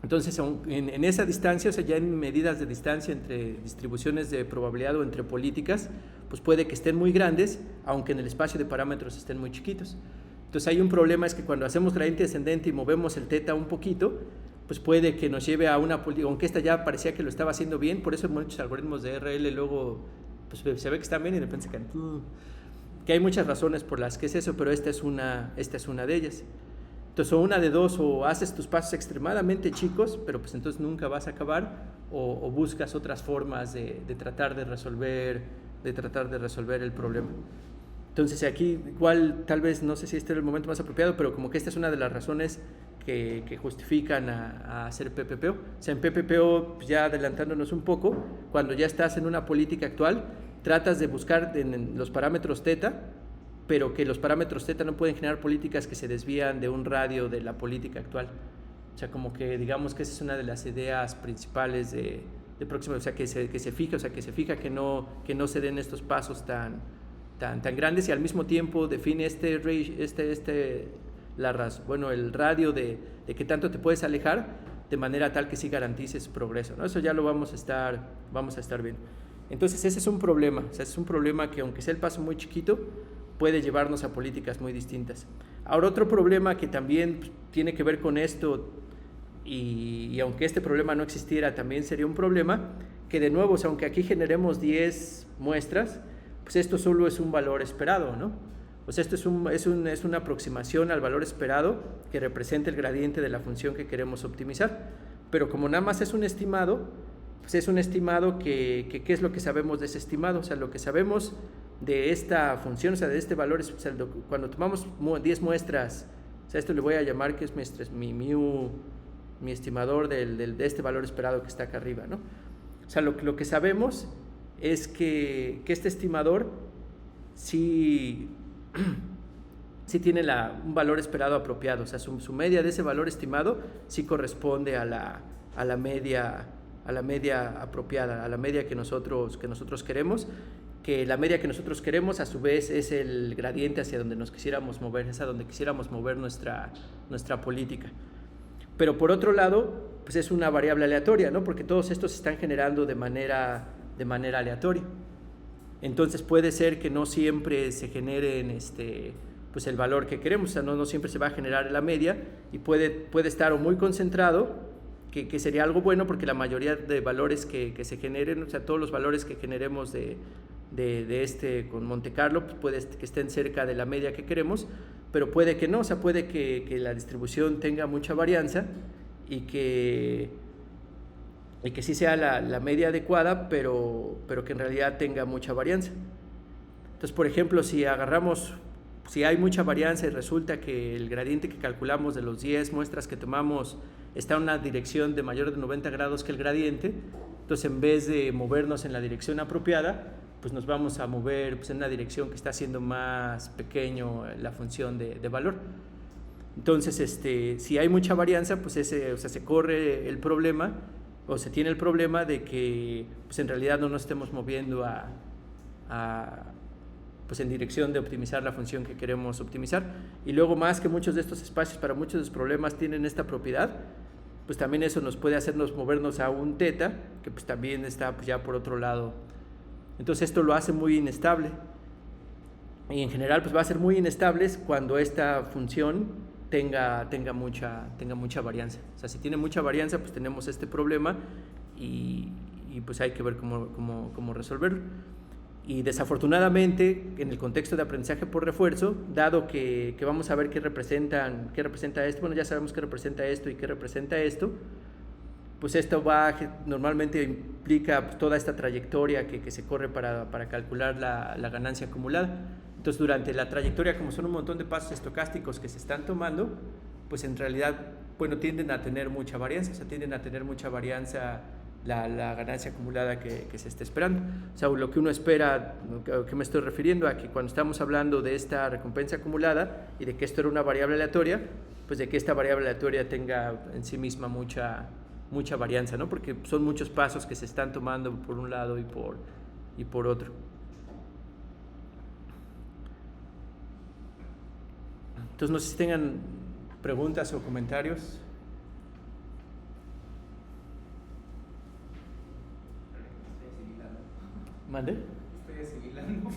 Speaker 1: Entonces en esa distancia, o sea, ya en medidas de distancia entre distribuciones de probabilidad o entre políticas, pues puede que estén muy grandes, aunque en el espacio de parámetros estén muy chiquitos. Entonces hay un problema, es que cuando hacemos gradiente descendente y movemos el teta un poquito, pues puede que nos lleve a una política, aunque esta ya parecía que lo estaba haciendo bien, por eso muchos algoritmos de RL luego pues se ve que están bien y de repente se caen. Que hay muchas razones por las que es eso, pero esta es una de ellas. Entonces, o una de dos, o haces tus pasos extremadamente chicos, pero pues entonces nunca vas a acabar, o buscas otras formas de tratar de resolver el problema. Entonces aquí igual, tal vez, no sé si este era el momento más apropiado, pero como que esta es una de las razones que justifican a hacer PPPO. O sea, en PPPO, pues ya adelantándonos un poco, cuando ya estás en una política actual, tratas de buscar en los parámetros teta, pero que los parámetros teta no pueden generar políticas que se desvían de un radio de la política actual. O sea, como que digamos que esa es una de las ideas principales de próxima, o sea, que se fija que no se den estos pasos tan grandes, y al mismo tiempo define el radio de qué tanto te puedes alejar, de manera tal que sí garantices progreso, ¿no? Eso ya lo vamos a estar viendo. Entonces ese es un problema, o sea, es un problema que aunque sea el paso muy chiquito, puede llevarnos a políticas muy distintas. Ahora, otro problema que también tiene que ver con esto, y aunque este problema no existiera, también sería un problema, que de nuevo, o sea, aunque aquí generemos 10 muestras, pues esto solo es un valor esperado, ¿no? O sea, esto es una aproximación al valor esperado que representa el gradiente de la función que queremos optimizar. Pero como nada más es un estimado, pues es un estimado que ¿qué es lo que sabemos de ese estimado? O sea, lo que sabemos de esta función, o sea, de este valor, o sea, cuando tomamos 10 muestras, o sea, esto le voy a llamar que es mi estimador de este valor esperado que está acá arriba, ¿no? O sea, lo que sabemos es que este estimador sí tiene un valor esperado apropiado, o sea, su media de ese valor estimado sí corresponde a la media apropiada, a la media que nosotros queremos, que la media que nosotros queremos a su vez es el gradiente hacia donde nos quisiéramos mover, es a donde quisiéramos mover nuestra política. Pero por otro lado, pues es una variable aleatoria, ¿no? Porque todos estos se están generando de manera aleatoria. Entonces puede ser que no siempre se generen pues el valor que queremos, o sea, no siempre se va a generar la media, y puede estar o muy concentrado, que sería algo bueno, porque la mayoría de valores que se generen, o sea, todos los valores que generemos con Monte Carlo, pues puede que estén cerca de la media que queremos, pero puede que no, o sea, puede que la distribución tenga mucha varianza y que sí sea la media adecuada, pero que en realidad tenga mucha varianza. Entonces, por ejemplo, si hay mucha varianza y resulta que el gradiente que calculamos de los 10 muestras que tomamos está en una dirección de mayor de 90 grados que el gradiente, entonces en vez de movernos en la dirección apropiada, pues nos vamos a mover en una dirección que está haciendo más pequeño la función de valor. Entonces, si hay mucha varianza, pues se corre el problema, o se tiene el problema de que pues en realidad no nos estemos moviendo pues en dirección de optimizar la función que queremos optimizar. Y luego, más que muchos de estos espacios para muchos de los problemas tienen esta propiedad, pues también eso nos puede hacernos movernos a un θ, que pues también está pues ya por otro lado. Entonces esto lo hace muy inestable, y en general pues va a ser muy inestable cuando esta función tenga mucha varianza. O sea, si tiene mucha varianza, pues tenemos este problema y pues hay que ver cómo resolverlo. Y desafortunadamente, en el contexto de aprendizaje por refuerzo, dado que vamos a ver qué representa esto, bueno, ya sabemos qué representa esto y qué representa esto, pues esto normalmente implica pues, toda esta trayectoria que se corre para calcular la ganancia acumulada. Entonces, durante la trayectoria, como son un montón de pasos estocásticos que se están tomando, pues en realidad, bueno, tienden a tener mucha varianza, la ganancia acumulada que se está esperando. O sea, lo que uno espera, que me estoy refiriendo a que cuando estamos hablando de esta recompensa acumulada y de que esto era una variable aleatoria, pues de que esta variable aleatoria tenga en sí misma mucha varianza, ¿no? Porque son muchos pasos que se están tomando por un lado y por otro. Entonces, no sé si tengan preguntas o comentarios. ¿Mande?
Speaker 3: Estoy asimilando.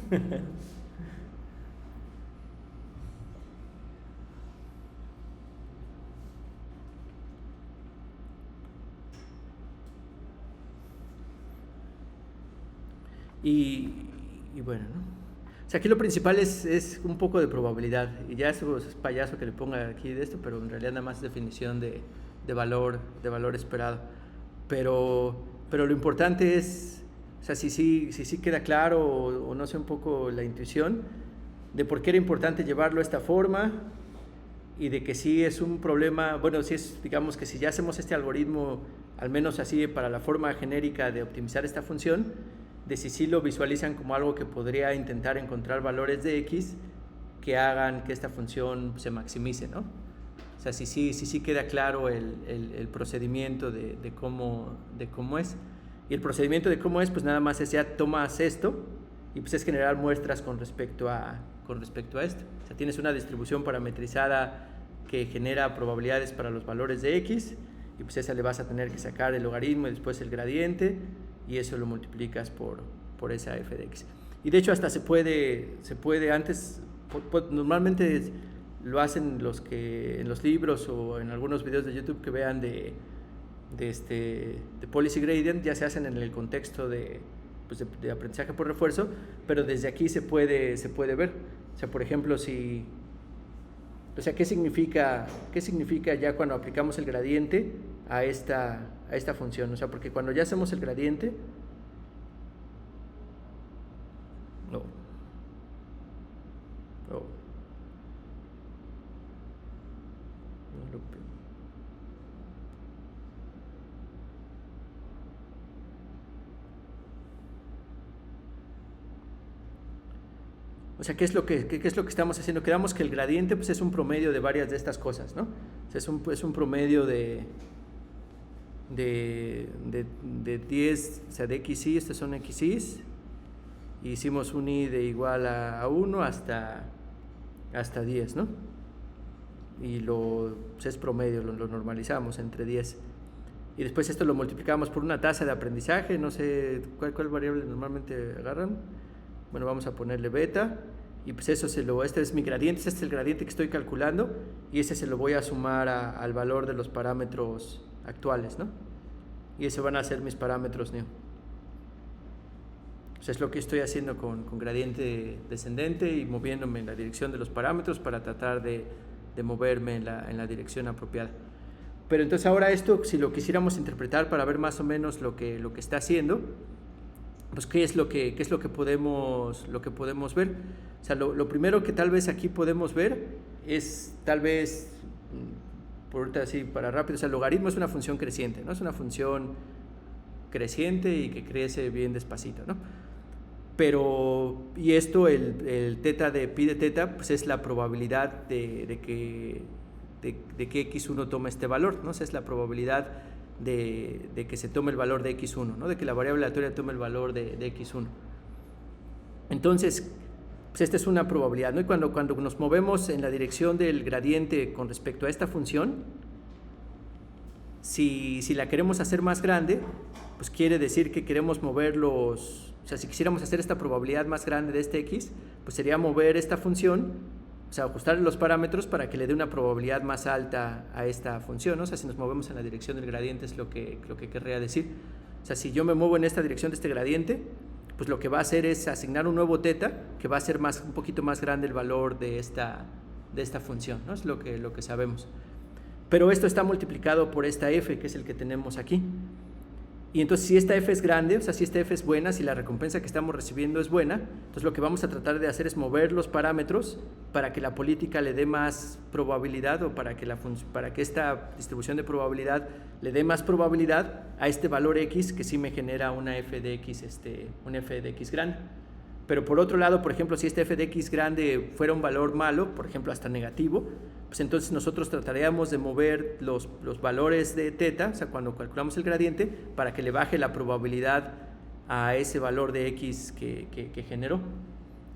Speaker 1: Y bueno, ¿no? O sea, aquí lo principal es un poco de probabilidad, y ya eso es payaso que le ponga aquí de esto, pero en realidad nada más es definición de valor esperado. Pero lo importante es, o sea, si sí queda claro o no sé un poco la intuición de por qué era importante llevarlo a esta forma, y de que sí es un problema, bueno, si es, digamos que si ya hacemos este algoritmo, al menos así para la forma genérica de optimizar esta función, de si sí lo visualizan como algo que podría intentar encontrar valores de X que hagan que esta función se maximice, ¿no? O sea, si sí queda claro el procedimiento de cómo es. Y el procedimiento de cómo es, pues nada más es ya tomas esto y pues es generar muestras con respecto a esto. O sea, tienes una distribución parametrizada que genera probabilidades para los valores de X, y pues esa le vas a tener que sacar el logaritmo y después el gradiente, y eso lo multiplicas por esa f de x. Y de hecho hasta se puede antes, normalmente lo hacen los que en los libros o en algunos videos de YouTube que vean de policy gradient, ya se hacen en el contexto de aprendizaje por refuerzo, pero desde aquí se puede ver. O sea, por ejemplo, ¿qué significa ya cuando aplicamos el gradiente a esta función? O sea, porque cuando ya hacemos el gradiente, o sea, ¿qué es lo que estamos haciendo? Quedamos que el gradiente pues, es un promedio de varias de estas cosas, ¿no? O sea, es un promedio de 10, o sea, de XY, estas son XY, y hicimos un I de igual a 1 hasta 10, ¿no? Y pues es promedio, lo normalizamos entre 10. Y después esto lo multiplicamos por una tasa de aprendizaje, no sé cuál variable normalmente agarran. Bueno, vamos a ponerle beta, y pues eso este es mi gradiente, este es el gradiente que estoy calculando, y ese se lo voy a sumar al valor de los parámetros actuales, ¿no? Y ese van a ser mis parámetros new. O sea, es lo que estoy haciendo con gradiente descendente y moviéndome en la dirección de los parámetros para tratar de moverme en la dirección apropiada. Pero entonces ahora esto, si lo quisiéramos interpretar para ver más o menos lo que está haciendo, pues qué es lo que podemos ver. O sea, lo primero que tal vez aquí podemos ver es tal vez, por ahorita así para rápido, o sea, el logaritmo es una función creciente, ¿no? Es una función creciente y que crece bien despacito, ¿no? Pero, y esto, el teta de pi de teta, pues es la probabilidad de que x1 tome este valor, ¿no? O sea, es la probabilidad de que se tome el valor de x1, ¿no? De que la variable aleatoria tome el valor de x1. Entonces, pues esta es una probabilidad, ¿no? Y cuando nos movemos en la dirección del gradiente con respecto a esta función, si la queremos hacer más grande, pues quiere decir que queremos mover los... O sea, si quisiéramos hacer esta probabilidad más grande de este x, pues sería mover esta función, o sea, ajustar los parámetros para que le dé una probabilidad más alta a esta función, ¿no? O sea, si nos movemos en la dirección del gradiente es lo que querría decir. O sea, si yo me muevo en esta dirección de este gradiente, pues lo que va a hacer es asignar un nuevo teta que va a ser un poquito más grande el valor de esta función, ¿no? Es lo que sabemos. Pero esto está multiplicado por esta f, que es el que tenemos aquí. Y entonces si esta f es grande, o sea, si esta f es buena, si la recompensa que estamos recibiendo es buena, entonces lo que vamos a tratar de hacer es mover los parámetros para que la política le dé más probabilidad, o para que esta distribución de probabilidad le dé más probabilidad a este valor x que sí me genera una f de x grande. Pero por otro lado, por ejemplo, si este f de x grande fuera un valor malo, por ejemplo hasta negativo, pues entonces nosotros trataríamos de mover los valores de teta, o sea, cuando calculamos el gradiente, para que le baje la probabilidad a ese valor de x que generó.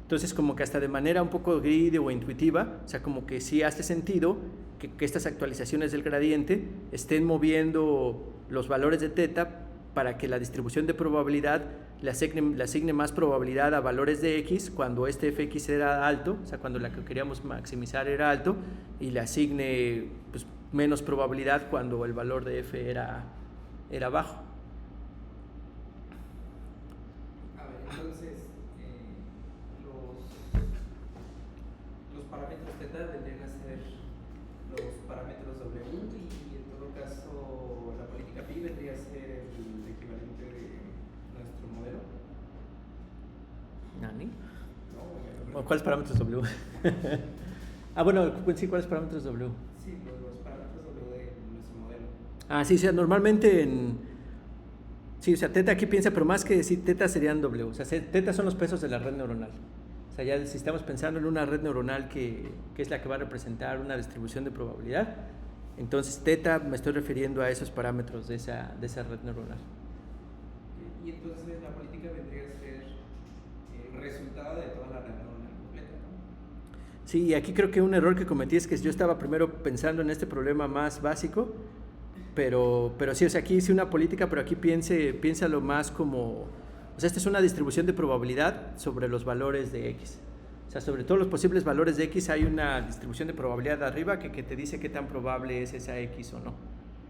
Speaker 1: Entonces, como que hasta de manera un poco greedy o intuitiva, o sea, como que sí hace sentido que estas actualizaciones del gradiente estén moviendo los valores de teta para que la distribución de probabilidad le asigne más probabilidad a valores de x cuando este fx era alto, o sea, cuando la que queríamos maximizar era alto, y le asigne pues, menos probabilidad cuando el valor de f era bajo.
Speaker 4: A ver, entonces, los parámetros teta vendrían a ser los parámetros w, y en todo caso la política pi vendría a ser el equivalente de nuestro modelo.
Speaker 1: ¿Nani?
Speaker 4: No,
Speaker 1: ¿Cuáles parámetros w? Bueno, sí, ¿cuáles parámetros w?
Speaker 4: Sí, los parámetros w de nuestro modelo.
Speaker 1: Sí, o sea, normalmente sí, o sea, teta aquí piensa, pero más que decir teta serían w. O sea, teta son los pesos de la red neuronal. O sea, ya si estamos pensando en una red neuronal que es la que va a representar una distribución de probabilidad, entonces teta me estoy refiriendo a esos parámetros de esa red neuronal.
Speaker 4: Y entonces la política vendría a ser el resultado de toda la red neuronal completa, ¿no?
Speaker 1: Sí, y aquí creo que un error que cometí es que yo estaba primero pensando en este problema más básico, pero sí, o sea, aquí hice una política, pero aquí piénsalo más como, o sea, esta es una distribución de probabilidad sobre los valores de x. O sea, sobre todos los posibles valores de x hay una distribución de probabilidad arriba que te dice qué tan probable es esa x o no.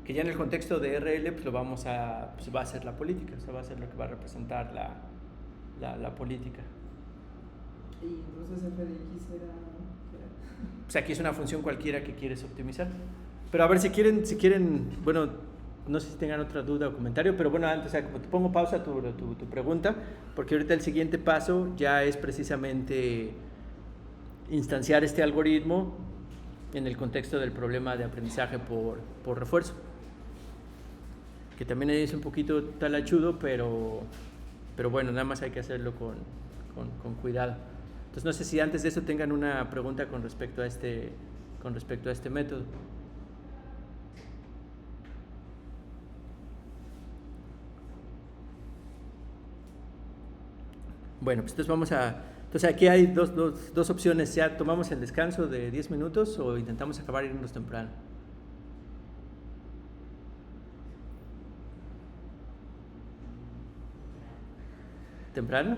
Speaker 1: Que ya en el contexto de RL pues va a ser la política, o sea, va a ser lo que va a representar la política.
Speaker 4: Y entonces f de x era...
Speaker 1: O sea, aquí es una función cualquiera que quieres optimizar. Pero a ver, si quieren, bueno, no sé si tengan otra duda o comentario, pero bueno, antes, o sea, como te pongo pausa a tu pregunta, porque ahorita el siguiente paso ya es precisamente instanciar este algoritmo en el contexto del problema de aprendizaje por refuerzo, que también es un poquito talachudo, pero bueno, nada más hay que hacerlo con cuidado. Entonces no sé si antes de eso tengan una pregunta con respecto a este método. Bueno, pues entonces aquí hay dos opciones. Ya tomamos el descanso de 10 minutos o intentamos acabar irnos temprano. ¿Temprano?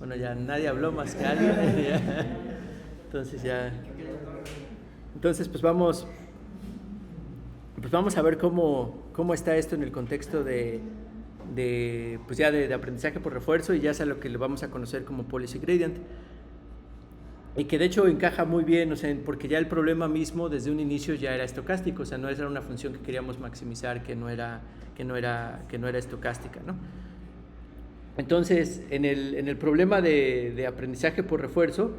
Speaker 1: Bueno, ya nadie habló más que alguien. Entonces pues vamos a ver cómo está esto en el contexto de pues ya de aprendizaje por refuerzo, y ya es a lo que le vamos a conocer como policy gradient. Y que de hecho encaja muy bien, o sea, porque ya el problema mismo desde un inicio ya era estocástico, o sea, no era una función que queríamos maximizar que no era estocástica, ¿no? Entonces, en el problema de aprendizaje por refuerzo,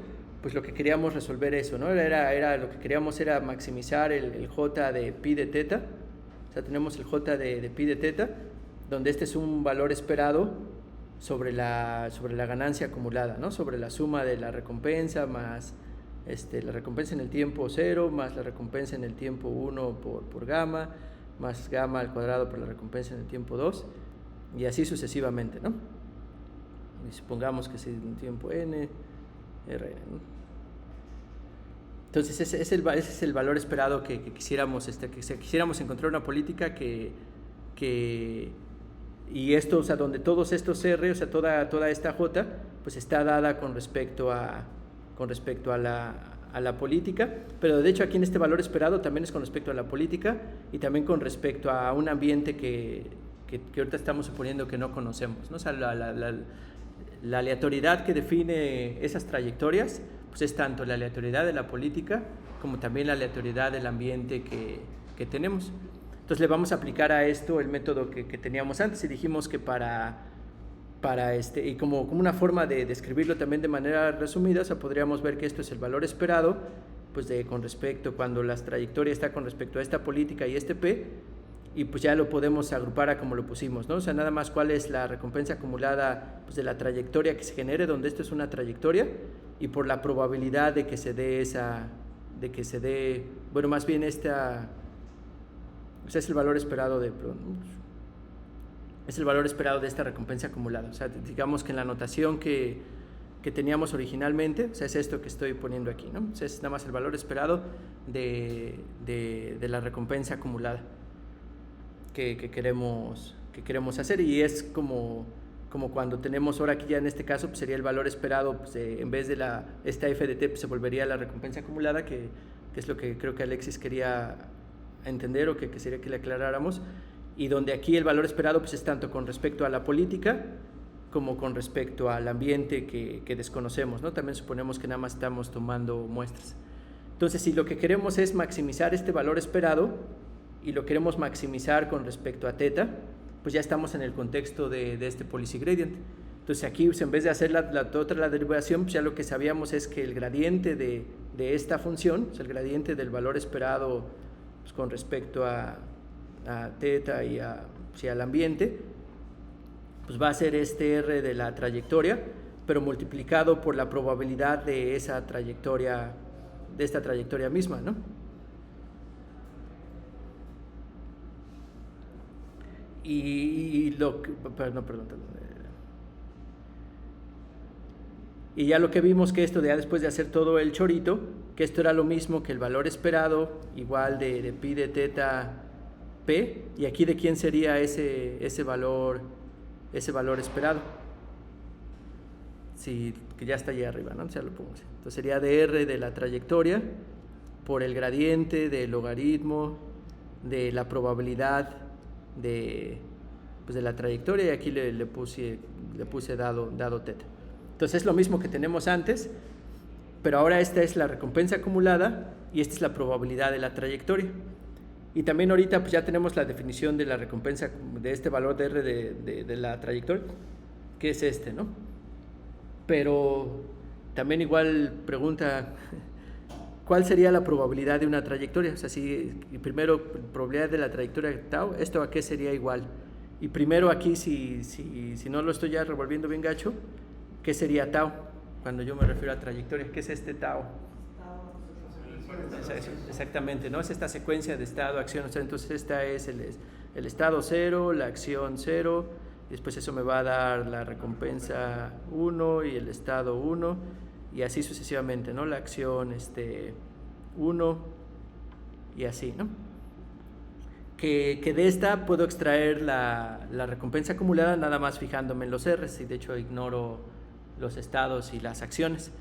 Speaker 1: pues lo que queríamos resolver eso, ¿no? Lo que queríamos era maximizar el J de pi de teta, o sea, tenemos el J de pi de teta, donde este es un valor esperado sobre la ganancia acumulada, ¿no? Sobre la suma de la recompensa más la recompensa en el tiempo 0 más la recompensa en el tiempo 1 por gamma, más gamma al cuadrado por la recompensa en el tiempo 2, y así sucesivamente, ¿no? Y supongamos que es en tiempo n, rn, ¿no? Entonces ese es el valor esperado que quisiéramos encontrar una política y esto, o sea, donde todos estos R, o sea, toda esta J, pues está dada con respecto a la política, pero de hecho aquí en este valor esperado también es con respecto a la política y también con respecto a un ambiente que ahorita estamos suponiendo que no conocemos, ¿no? O sea, la aleatoriedad que define esas trayectorias, pues es tanto la aleatoriedad de la política como también la aleatoriedad del ambiente que tenemos. Entonces le vamos a aplicar a esto el método que teníamos antes, y dijimos que y como una forma de describirlo también de manera resumida, o sea, podríamos ver que esto es el valor esperado, pues con respecto, cuando la trayectoria está con respecto a esta política y este P, y pues ya lo podemos agrupar a como lo pusimos, ¿no? O sea, nada más cuál es la recompensa acumulada, pues, de la trayectoria que se genere, donde esto es una trayectoria, y por la probabilidad de que se dé bueno, más bien o sea, es el valor esperado de esta recompensa acumulada. O sea, digamos que en la notación que teníamos originalmente, o sea, es esto que estoy poniendo aquí, ¿no? O sea, es nada más el valor esperado de la recompensa acumulada que queremos hacer, y es como cuando tenemos ahora aquí ya en este caso, pues sería el valor esperado, pues, en vez de esta f de t, pues se volvería la recompensa acumulada, que es lo que creo que Alexis quería entender, o que sería que le aclaráramos, y donde aquí el valor esperado pues es tanto con respecto a la política como con respecto al ambiente que desconocemos, ¿no? También suponemos que nada más estamos tomando muestras. Entonces, si lo que queremos es maximizar este valor esperado y lo queremos maximizar con respecto a teta, pues ya estamos en el contexto de este policy gradient. Entonces aquí, pues, en vez de hacer la derivación, pues ya lo que sabíamos es que el gradiente de esta función, o sea, el gradiente del valor esperado, pues, con respecto a teta y al ambiente, pues va a ser este R de la trayectoria, pero multiplicado por la probabilidad de esta trayectoria misma, ¿no? Y ya lo que vimos, que esto ya después de hacer todo el chorito, que esto era lo mismo que el valor esperado igual de pi de teta p, y aquí de quién sería ese valor esperado, sí, que ya está allá arriba, ¿no? Ya lo pongo así. Entonces sería de R de la trayectoria por el gradiente del logaritmo de la probabilidad de la trayectoria, y aquí le puse dado teta. Entonces es lo mismo que tenemos antes, pero ahora esta es la recompensa acumulada y esta es la probabilidad de la trayectoria. Y también ahorita pues ya tenemos la definición de la recompensa de este valor de R de la trayectoria, que es este, ¿no? Pero también igual pregunta, ¿cuál sería la probabilidad de una trayectoria? O sea, si primero probabilidad de la trayectoria tau, ¿esto a qué sería igual? Y primero aquí, si no lo estoy ya revolviendo bien gacho, ¿qué sería tau? Cuando yo me refiero a trayectoria, ¿qué es este tau? Exactamente, ¿no? Es esta secuencia de estado, acción, o sea, entonces esta es el estado 0, la acción 0, y después eso me va a dar la recompensa 1 y el estado 1, y así sucesivamente, ¿no? La acción 1 y así, ¿no? Que de esta puedo extraer la recompensa acumulada nada más fijándome en los R's, y de hecho ignoro los estados y las acciones.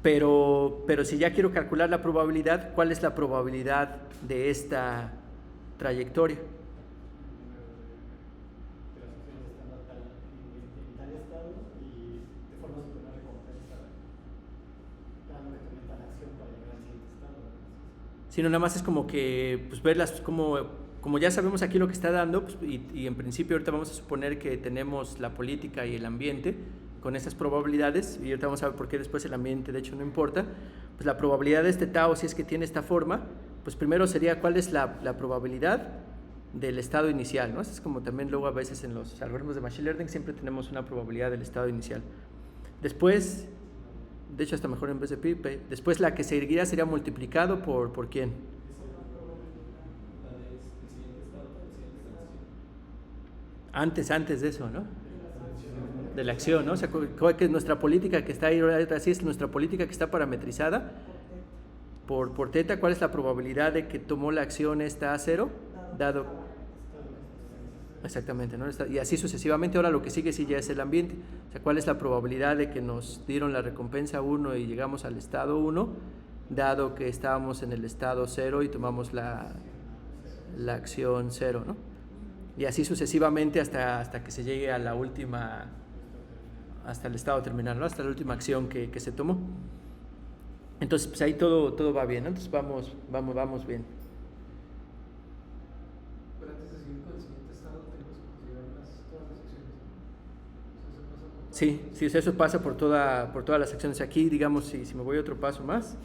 Speaker 1: Pero si ya quiero calcular la probabilidad, ¿cuál es la probabilidad de esta trayectoria? sino nada más es como que pues verlas como ya sabemos aquí lo que está dando, pues, y en principio ahorita vamos a suponer que tenemos la política y el ambiente con estas probabilidades, y ahorita vamos a ver por qué después el ambiente de hecho no importa. Pues la probabilidad de este tau, si es que tiene esta forma, pues primero sería cuál es la probabilidad del estado inicial, ¿no? Eso es como también luego a veces en los algoritmos de Machine Learning siempre tenemos una probabilidad del estado inicial. Después, de hecho hasta mejor en vez de pi, después la que seguiría sería multiplicado por ¿quién? Antes de eso, ¿no? De la acción, ¿no? O sea, que nuestra política que está ahí, así es nuestra política que está parametrizada por teta. ¿Cuál es la probabilidad de que tomó la acción esta a 0? Dado. Exactamente, ¿no? Y así sucesivamente. Ahora lo que sigue sí ya es el ambiente. O sea, ¿cuál es la probabilidad de que nos dieron la recompensa 1 y llegamos al estado 1, dado que estábamos en el estado 0 y tomamos la acción 0, ¿no? Y así sucesivamente hasta que se llegue a la última, hasta el estado terminal, ¿no? Hasta la última acción que se tomó. Entonces, pues ahí todo va bien, ¿no? Entonces vamos bien.
Speaker 3: Pero antes de seguir con el siguiente estado, tenemos que considerar todas las acciones.
Speaker 1: Sí, eso pasa por todas las acciones. Aquí, digamos, si me voy otro paso más,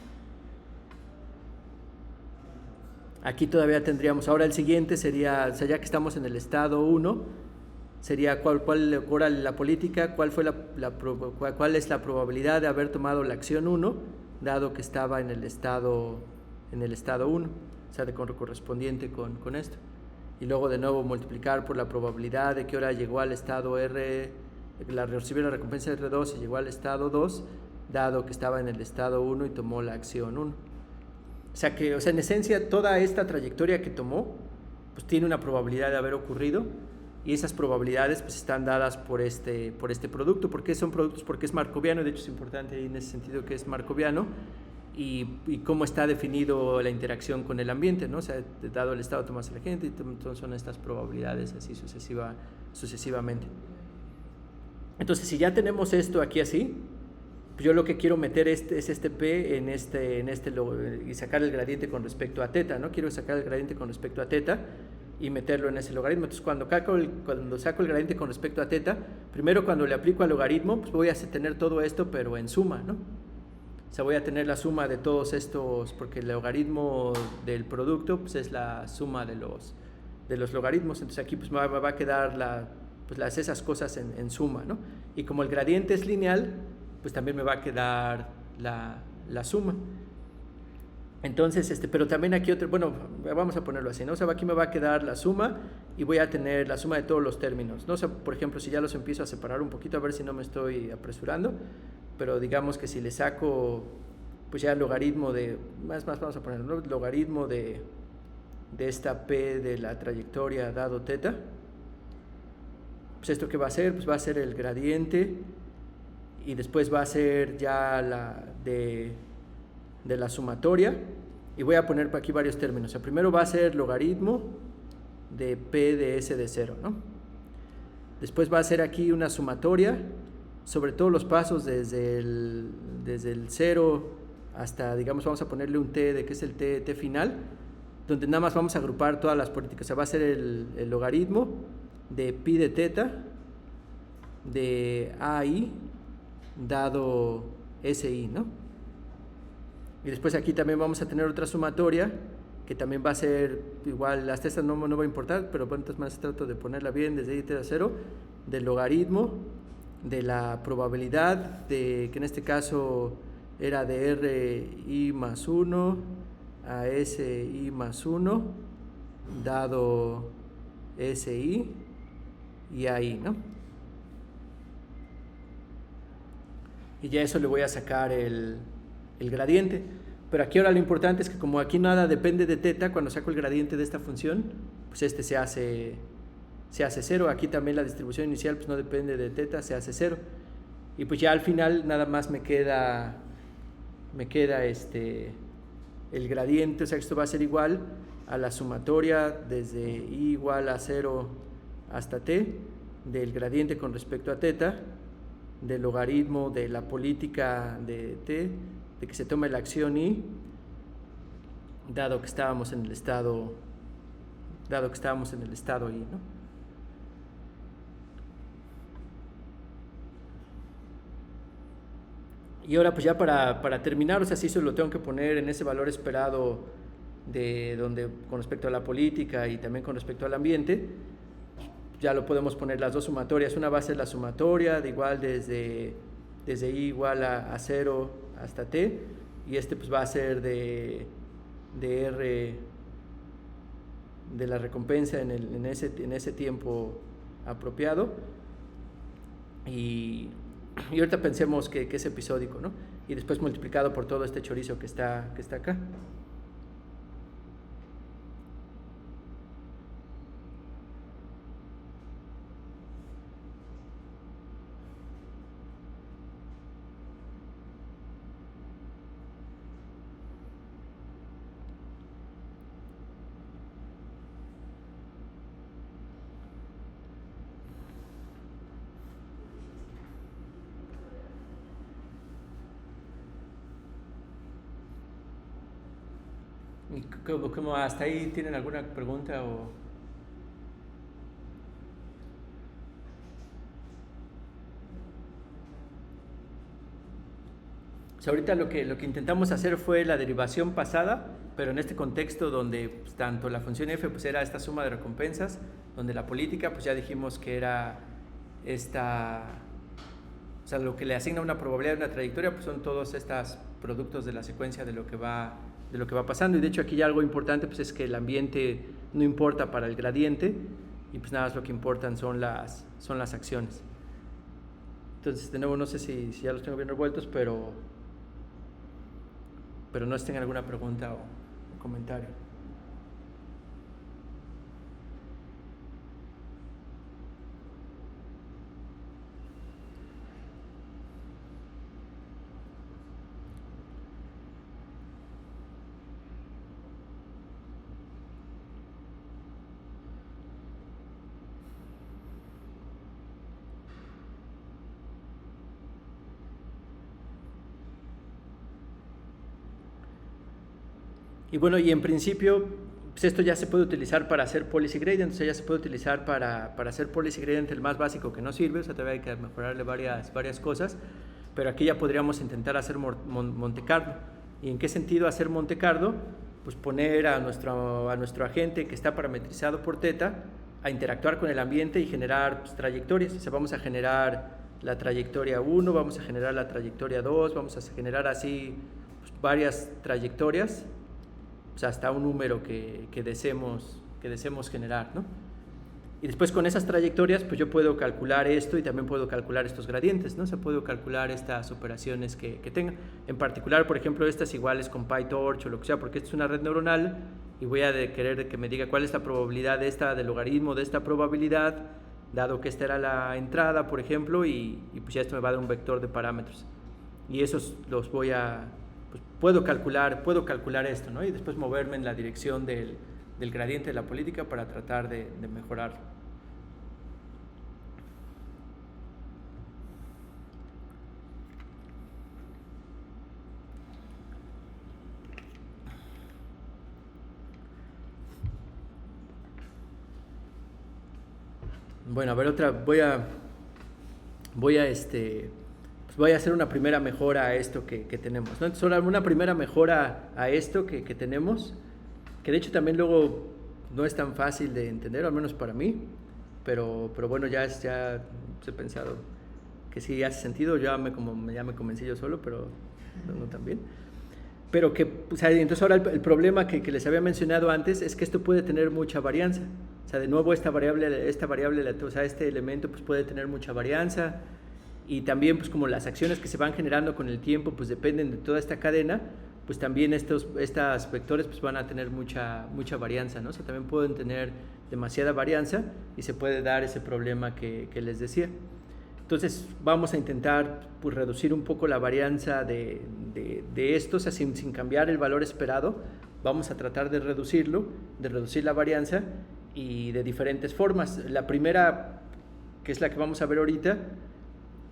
Speaker 1: aquí todavía tendríamos, ahora el siguiente sería, o sea, ya que estamos en el estado 1, sería cuál ahora la política, cuál es la probabilidad de haber tomado la acción 1, dado que estaba en el estado 1, o sea, correspondiente con esto. Y luego de nuevo multiplicar por la probabilidad de que ahora llegó al estado R, recibió la recompensa de R2 y llegó al estado 2, dado que estaba en el estado 1 y tomó la acción 1. O sea, en esencia toda esta trayectoria que tomó, pues tiene una probabilidad de haber ocurrido, y esas probabilidades pues están dadas por este producto. ¿Por qué son productos? Porque es markoviano, de hecho es importante ahí en ese sentido que es markoviano, y cómo está definido la interacción con el ambiente, ¿no? O sea, dado el estado tomas la gente, y entonces son estas probabilidades así sucesivamente. Entonces, si ya tenemos esto aquí así, yo lo que quiero meter es este P y sacar el gradiente con respecto a teta, ¿no? Quiero sacar el gradiente con respecto a teta y meterlo en ese logaritmo. Entonces, cuando saco el gradiente con respecto a teta, primero cuando le aplico al logaritmo, pues voy a tener todo esto, pero en suma, ¿no? O sea, voy a tener la suma de todos estos, porque el logaritmo del producto pues es la suma de los logaritmos. Entonces, aquí pues me va a quedar esas cosas en suma, ¿no? Y como el gradiente es lineal, pues también me va a quedar la suma. Entonces, pero también aquí bueno, vamos a ponerlo así, ¿no? O sea, aquí me va a quedar la suma y voy a tener la suma de todos los términos, ¿no? O sea, por ejemplo, si ya los empiezo a separar un poquito, a ver si no me estoy apresurando, pero digamos que si le saco, pues ya el logaritmo vamos a ponerlo, ¿no? Logaritmo de esta P de la trayectoria dado teta, pues esto que va a ser, pues va a ser el gradiente, y después va a ser ya la de la sumatoria, y voy a poner aquí varios términos. O sea, primero va a ser logaritmo de P de S de 0, ¿no? Después va a ser aquí una sumatoria sobre todos los pasos desde el 0 hasta, digamos, vamos a ponerle un T, que es el T final, donde nada más vamos a agrupar todas las políticas. O sea, va a ser el logaritmo de pi de teta de AI dado SI, ¿no? Y después aquí también vamos a tener otra sumatoria que también va a ser igual, hasta esta no va a importar, pero bueno, entonces más trato de ponerla bien desde I teta 0, del logaritmo de la probabilidad de, que en este caso era de RI más 1 a SI más 1 dado SI y AI, ¿no? Y ya eso le voy a sacar el gradiente. Pero aquí ahora lo importante es que como aquí nada depende de teta, cuando saco el gradiente de esta función, pues se hace 0. Aquí también la distribución inicial pues no depende de teta, se hace 0. Y pues ya al final nada más me queda el gradiente, o sea que esto va a ser igual a la sumatoria desde i igual a 0 hasta t del gradiente con respecto a teta, del logaritmo de la política de t, de que se tome la acción i dado que estábamos en el estado ahí, ¿no? Y ahora pues ya para terminar, o sea, si eso lo tengo que poner en ese valor esperado de donde con respecto a la política y también con respecto al ambiente, ya lo podemos poner las dos sumatorias. Una va a ser la sumatoria de igual desde I igual a 0 hasta T, y este pues va a ser de R de la recompensa en ese tiempo apropiado. Y ahorita pensemos que es episódico, ¿no? Y después multiplicado por todo este chorizo que está acá. ¿Y cómo hasta ahí tienen alguna pregunta o...? O sea, ahorita lo que intentamos hacer fue la derivación pasada, pero en este contexto donde pues, tanto la función f pues era esta suma de recompensas, donde la política pues ya dijimos que era esta... O sea, lo que le asigna una probabilidad de una trayectoria pues son todos estos productos de la secuencia de lo que va pasando. Y de hecho aquí ya algo importante pues es que el ambiente no importa para el gradiente y pues nada más lo que importan son las acciones. Entonces de nuevo no sé si ya los tengo bien revueltos, pero no sé si tengan alguna pregunta o comentario. Y bueno, y en principio, pues esto ya se puede utilizar para hacer policy gradient, o sea, ya se puede utilizar para hacer policy gradient el más básico que no sirve, o sea, todavía hay que mejorarle varias cosas, pero aquí ya podríamos intentar hacer Monte Carlo. ¿Y en qué sentido hacer Monte Carlo? Pues poner a nuestro agente que está parametrizado por θ a interactuar con el ambiente y generar pues, trayectorias. O sea, vamos a generar la trayectoria 1, vamos a generar la trayectoria 2, vamos a generar así pues, varias trayectorias, o sea, hasta un número que deseemos generar, ¿no? Y después con esas trayectorias, pues yo puedo calcular esto y también puedo calcular estos gradientes, ¿no? O sea, puedo calcular estas operaciones que tenga. En particular, por ejemplo, estas iguales con PyTorch o lo que sea, porque esta es una red neuronal y voy a querer que me diga cuál es la probabilidad del logaritmo de esta probabilidad, dado que esta era la entrada, por ejemplo, y pues ya esto me va a dar un vector de parámetros. Y esos los voy a... Pues puedo calcular esto, ¿no? Y después moverme en la dirección del gradiente de la política para tratar de mejorarlo. Bueno, a ver otra, voy a hacer una primera mejora a esto que tenemos, ¿no? Entonces, ahora una primera mejora a esto que tenemos, que de hecho también luego no es tan fácil de entender, al menos para mí, pero bueno, ya he pensado que sí hace sentido, ya me convencí yo solo, pero no tan bien. Pero que, o sea, entonces ahora el problema que les había mencionado antes es que esto puede tener mucha varianza. O sea, de nuevo esta variable, o sea, este elemento pues puede tener mucha varianza. Y también pues como las acciones que se van generando con el tiempo pues dependen de toda esta cadena, pues también estos vectores pues van a tener mucha varianza, ¿no? O sea, también pueden tener demasiada varianza y se puede dar ese problema que les decía. Entonces vamos a intentar pues, reducir un poco la varianza de esto, o sea, sin cambiar el valor esperado, vamos a tratar de reducir la varianza y de diferentes formas. La primera, que es la que vamos a ver ahorita,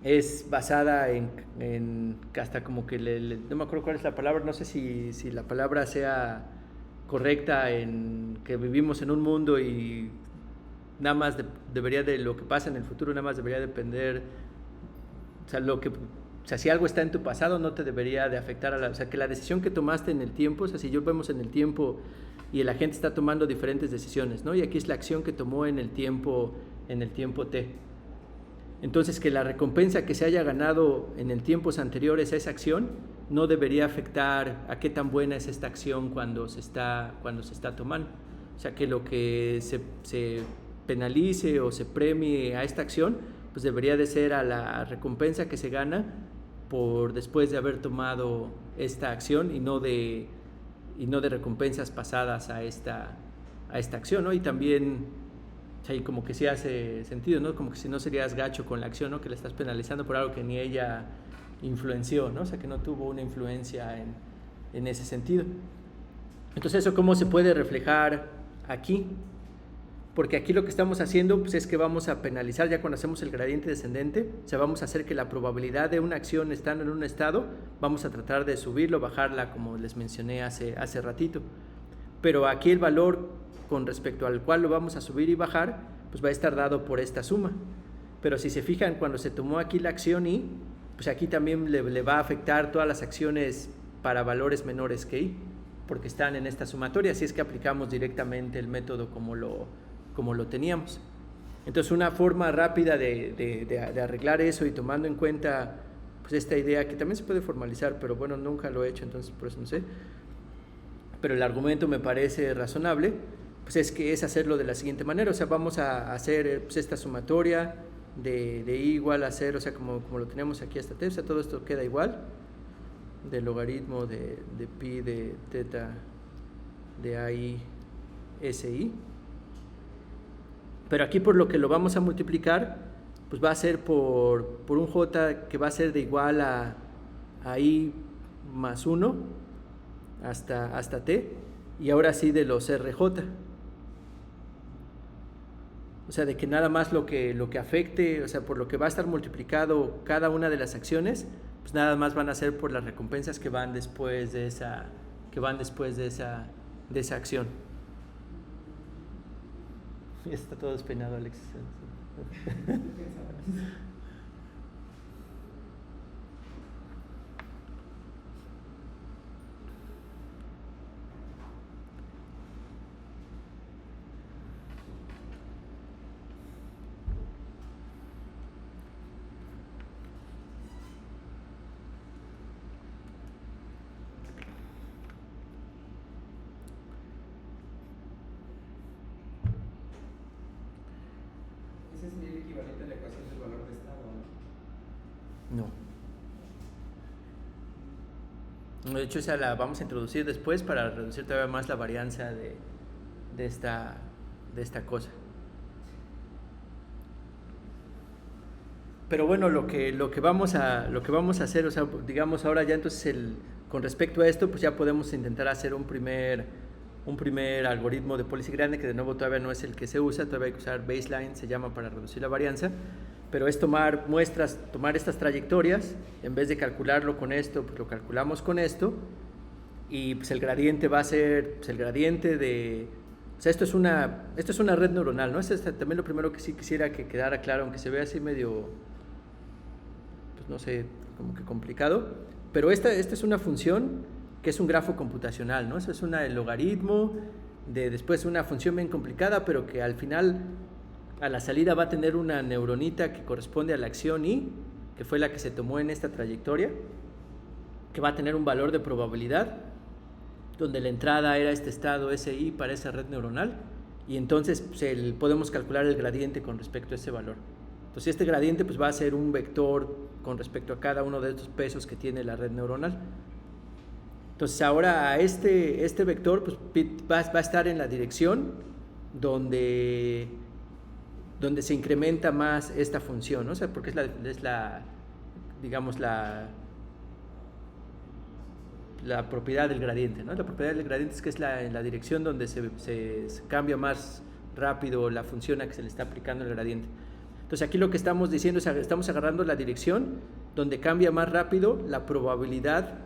Speaker 1: es basada en hasta como que no me acuerdo cuál es la palabra, no sé si la palabra sea correcta, en que vivimos en un mundo y nada más debería de lo que pasa en el futuro, nada más debería depender, o sea, si algo está en tu pasado no te debería de afectar o sea, que la decisión que tomaste en el tiempo, o sea, si yo vemos en el tiempo y la gente está tomando diferentes decisiones, ¿no? Y aquí es la acción que tomó en el tiempo T. Entonces, que la recompensa que se haya ganado en el tiempos anteriores a esa acción no debería afectar a qué tan buena es esta acción cuando se está tomando. O sea, que lo que se penalice o se premie a esta acción, pues debería de ser a la recompensa que se gana por después de haber tomado esta acción y no de recompensas pasadas a esta acción, ¿no? Y también, o sea, y como que sí hace sentido, ¿no? Como que si no serías gacho con la acción, ¿no? Que la estás penalizando por algo que ni ella influenció, ¿no? O sea, que no tuvo una influencia en ese sentido. Entonces, ¿eso cómo se puede reflejar aquí? Porque aquí lo que estamos haciendo pues, es que vamos a penalizar, ya cuando hacemos el gradiente descendente, o sea, vamos a hacer que la probabilidad de una acción estando en un estado, vamos a tratar de subirlo, bajarla, como les mencioné hace ratito. Pero aquí el valor con respecto al cual lo vamos a subir y bajar, pues va a estar dado por esta suma. Pero si se fijan, cuando se tomó aquí la acción Y, pues aquí también le va a afectar todas las acciones para valores menores que Y, porque están en esta sumatoria, así es que aplicamos directamente el método como lo teníamos. Entonces, una forma rápida de arreglar eso y tomando en cuenta pues, esta idea, que también se puede formalizar, pero bueno, nunca lo he hecho, entonces por eso no sé, pero el argumento me parece razonable, pues es hacerlo de la siguiente manera. O sea, vamos a hacer pues, esta sumatoria de Y igual a 0, o sea, como lo tenemos aquí hasta T, o sea, todo esto queda igual, del logaritmo de pi de teta de AI SI. Pero aquí por lo que lo vamos a multiplicar, pues va a ser por un J que va a ser de igual a I más 1 hasta T, y ahora sí de los RJ. O sea, de que nada más lo que afecte, o sea, por lo que va a estar multiplicado cada una de las acciones, pues nada más van a ser por las recompensas que van después de esa acción. Está todo despeinado, Alex.
Speaker 4: Ese sería el equivalente a la ecuación del valor de estado, ¿no?
Speaker 1: No. De hecho, esa la vamos a introducir después para reducir todavía más la varianza de esta cosa. Pero bueno, lo que vamos a hacer, o sea, digamos ahora ya entonces con respecto a esto, pues ya podemos intentar hacer un primer algoritmo de policy grande, que de nuevo todavía no es el que se usa, todavía hay que usar baseline, se llama, para reducir la varianza, pero es tomar estas trayectorias, en vez de calcularlo con esto, pues lo calculamos con esto, y pues el gradiente va a ser pues el gradiente de... O sea, esto es una red neuronal, ¿no? Esto es también lo primero que sí quisiera que quedara claro, aunque se vea así medio, pues no sé, como que complicado, pero esta es una función que es un grafo computacional, ¿no? Eso es el logaritmo de después una función bien complicada, pero que al final, a la salida, va a tener una neuronita que corresponde a la acción Y, que fue la que se tomó en esta trayectoria, que va a tener un valor de probabilidad, donde la entrada era este estado SI para esa red neuronal, y entonces pues, podemos calcular el gradiente con respecto a ese valor. Entonces este gradiente pues, va a ser un vector con respecto a cada uno de estos pesos que tiene la red neuronal. Entonces ahora a este vector pues, va a estar en la dirección donde se incrementa más esta función, ¿no? O sea, porque es la propiedad del gradiente, ¿no? La propiedad del gradiente es que es en la dirección donde se cambia más rápido la función a que se le está aplicando el gradiente. Entonces aquí lo que estamos diciendo es que estamos agarrando la dirección donde cambia más rápido la probabilidad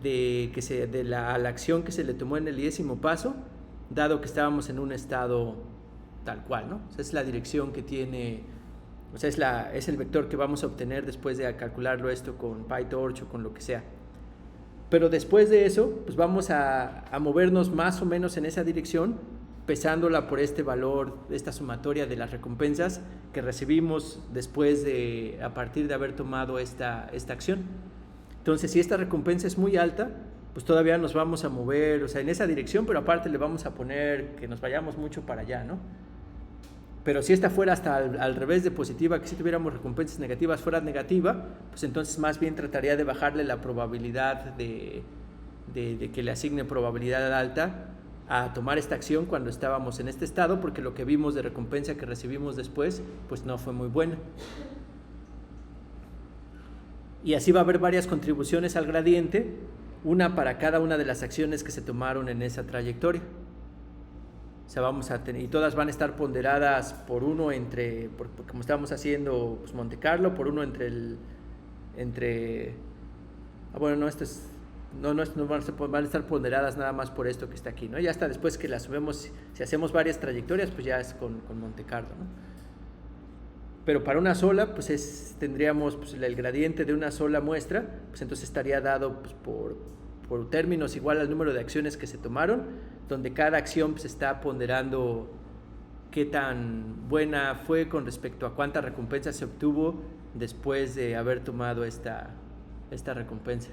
Speaker 1: de la acción que se le tomó en el 10º paso, dado que estábamos en un estado tal cual, ¿no? O sea, es la dirección que tiene, o sea, es el vector que vamos a obtener después de calcularlo esto con PyTorch o con lo que sea. Pero después de eso, pues vamos a movernos más o menos en esa dirección, pesándola por este valor, esta sumatoria de las recompensas que recibimos después a partir de haber tomado esta acción. Entonces, si esta recompensa es muy alta, pues todavía nos vamos a mover, o sea, en esa dirección, pero aparte le vamos a poner que nos vayamos mucho para allá, ¿no? Pero si esta fuera hasta al revés de positiva, que si tuviéramos recompensas negativas fuera negativa, pues entonces más bien trataría de bajarle la probabilidad de que le asigne probabilidad alta a tomar esta acción cuando estábamos en este estado, porque lo que vimos de recompensa que recibimos después, pues no fue muy buena. Y así va a haber varias contribuciones al gradiente, una para cada una de las acciones que se tomaron en esa trayectoria. O sea, vamos a tener, y todas van a estar ponderadas por uno entre, como estábamos haciendo pues Monte Carlo, por uno bueno, no, esto es, no van a estar ponderadas nada más por esto que está aquí, ¿no? Ya hasta después que las subimos, si hacemos varias trayectorias, pues ya es con Monte Carlo, ¿no? Pero para una sola, pues tendríamos pues, el gradiente de una sola muestra, pues entonces estaría dado pues, por términos igual al número de acciones que se tomaron, donde cada acción pues, está ponderando qué tan buena fue con respecto a cuánta recompensa se obtuvo después de haber tomado esta recompensa.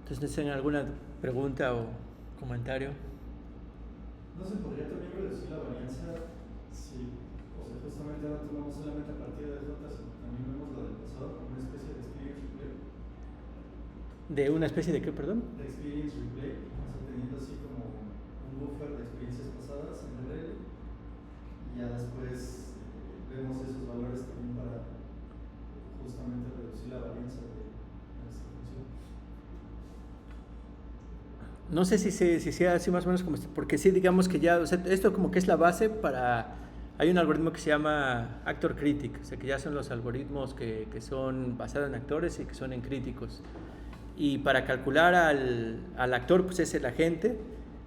Speaker 1: Entonces, ¿tienen alguna pregunta o comentario?
Speaker 3: ¿No se podría también reducir la varianza si, o sea, justamente no tomamos solamente a partir de J, sino también vemos lo del pasado como una especie de experience replay?
Speaker 1: ¿De una especie de qué, perdón?
Speaker 3: De experience replay, o sea, teniendo así como un buffer de experiencias pasadas en RL, y ya después vemos esos valores también para justamente reducir la varianza de esta función.
Speaker 1: No sé si sea así más o menos como porque sí, digamos que ya, o sea, esto como que es la base para, hay un algoritmo que se llama Actor Critic, o sea, que ya son los algoritmos que son basados en actores y que son en críticos. Y para calcular al actor, pues es el agente,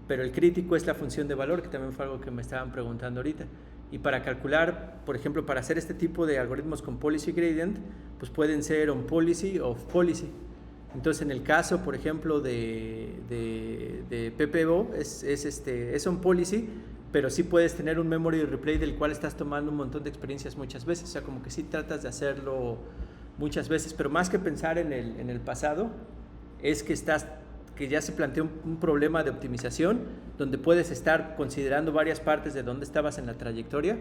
Speaker 1: pero el crítico es la función de valor, que también fue algo que me estaban preguntando ahorita. Y para calcular, por ejemplo, para hacer este tipo de algoritmos con policy gradient, pues pueden ser on policy o off policy. Entonces, en el caso, por ejemplo, de PPO, es on policy, pero sí puedes tener un memory replay del cual estás tomando un montón de experiencias muchas veces. O sea, como que sí tratas de hacerlo muchas veces, pero más que pensar en el pasado, es que ya se plantea un problema de optimización donde puedes estar considerando varias partes de dónde estabas en la trayectoria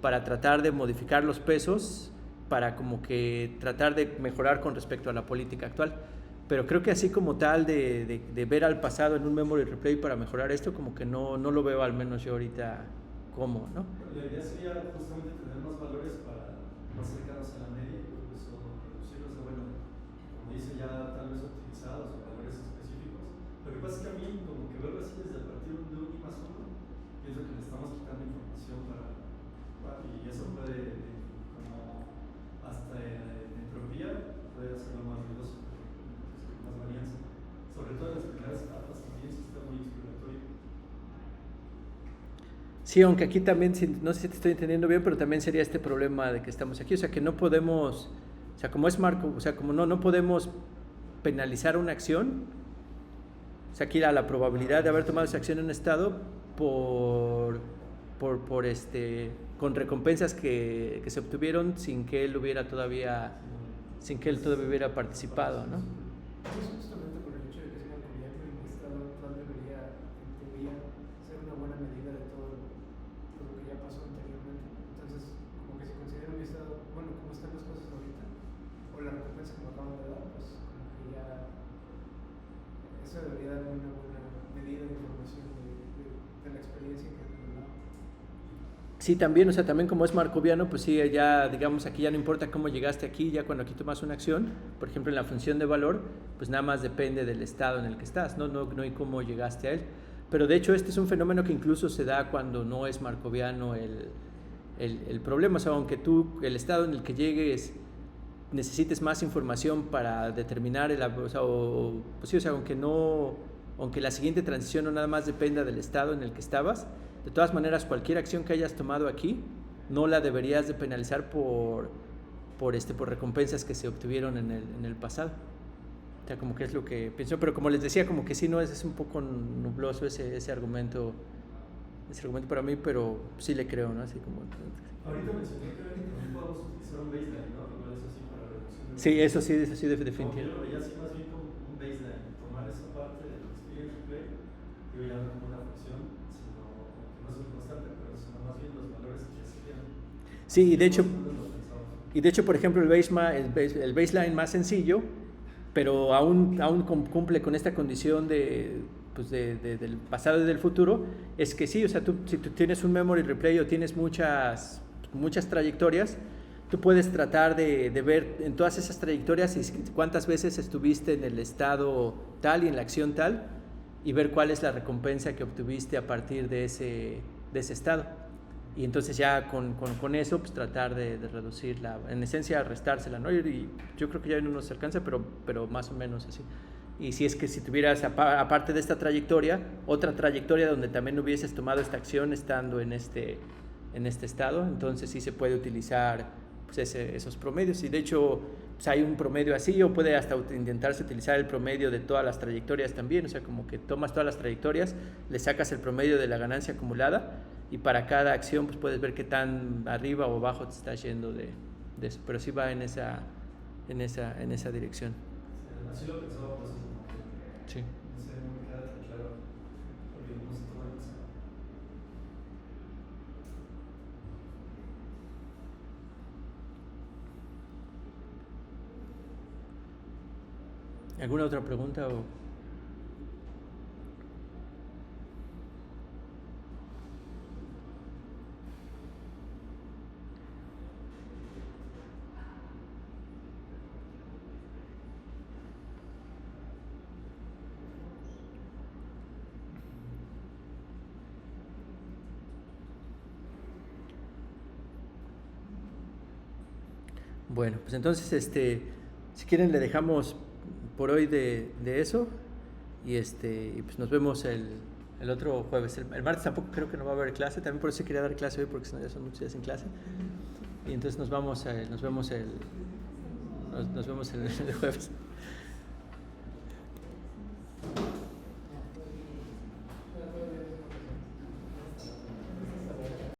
Speaker 1: para tratar de modificar los pesos, para como que tratar de mejorar con respecto a la política actual. Pero creo que así como tal de ver al pasado en un memory replay para mejorar esto, como que no lo veo, al menos yo ahorita, cómo, ¿no?
Speaker 3: La idea sería justamente tener más valores para más cercanos a la media y por eso reducirlos a, bueno, como dice, ya tal vez optimizados o valores específicos. Lo que pasa es que a mí como que verlo así desde a partir de un y más uno, pienso que le estamos quitando información y eso puede, como hasta en entropía, puede hacerlo más ruidoso. Más varianza, sobre todo en las primeras etapas también se está muy exploratorio.
Speaker 1: Sí, aunque aquí también, no sé si te estoy entendiendo bien, pero también sería este problema de que estamos aquí, o sea, que no podemos, o sea, como es marco, o sea, como no podemos penalizar una acción, o sea, aquí la probabilidad de haber tomado esa acción en un estado con recompensas que se obtuvieron sin que él todavía hubiera participado, ¿no?
Speaker 5: Es justamente por el hecho de que es marcoviano y que esta actual debería, en teoría, ser una buena medida de todo lo que ya pasó anteriormente. Entonces, como que se considera un estado, bueno, como están las cosas ahorita, o la recompensa que me acaban de dar, pues como que ya eso debería dar una buena medida de información de la experiencia que han dado.
Speaker 1: Sí, también, o sea, también como es markoviano, pues sí, ya, digamos, aquí ya no importa cómo llegaste aquí, ya cuando aquí tomas una acción, por ejemplo, en la función de valor, pues nada más depende del estado en el que estás, no hay cómo llegaste a él. Pero de hecho este es un fenómeno que incluso se da cuando no es markoviano el problema, o sea, aunque tú, el estado en el que llegues, necesites más información para determinar pues sí, o sea, aunque la siguiente transición no nada más dependa del estado en el que estabas, de todas maneras, cualquier acción que hayas tomado aquí, no la deberías de penalizar por recompensas que se obtuvieron en el pasado. O sea, como que es lo que pienso, pero como les decía, como que sí, no es un poco nubloso ese argumento para mí, pero sí le creo, ¿no? Así como...
Speaker 3: Ahorita mencioné que también podemos utilizar un baseline, ¿no? Igual es así para reducción de...
Speaker 1: Sí, eso sí, definitivamente.
Speaker 3: Yo lo veía así más bien como un baseline, tomar esa parte del experience replay, yo ya no como una función, sino que no es muy constante, pero son más bien los valores que se tienen.
Speaker 1: Sí, y de hecho, por ejemplo, el baseline más sencillo, pero aún cumple con esta condición del pasado y del futuro, es que sí, o sea, si tú tienes un memory replay o tienes muchas trayectorias, tú puedes tratar de ver en todas esas trayectorias cuántas veces estuviste en el estado tal y en la acción tal, y ver cuál es la recompensa que obtuviste a partir de ese estado. Y entonces ya con eso, pues tratar de reducirla, en esencia restársela, ¿no? Y yo creo que ya no nos alcanza, pero más o menos así. Y si es que si tuvieras, aparte de esta trayectoria, otra trayectoria donde también hubieses tomado esta acción estando en este estado, entonces sí se puede utilizar pues esos promedios. Y de hecho, pues hay un promedio así, o puede hasta intentarse utilizar el promedio de todas las trayectorias también, o sea, como que tomas todas las trayectorias, le sacas el promedio de la ganancia acumulada, y para cada acción pues puedes ver qué tan arriba o abajo te está yendo de eso, pero sí va en esa dirección.
Speaker 3: Así lo pensaba, pues,
Speaker 1: sí.
Speaker 3: No sé, no me queda tan claro, porque no se toma en cuenta.
Speaker 1: ¿Alguna otra pregunta o...? Bueno, pues entonces, si quieren le dejamos por hoy de eso, y pues nos vemos el otro jueves. El martes tampoco creo que no va a haber clase, también por eso quería dar clase hoy, porque si no ya son muchos días en clase. Y entonces nos vemos el jueves.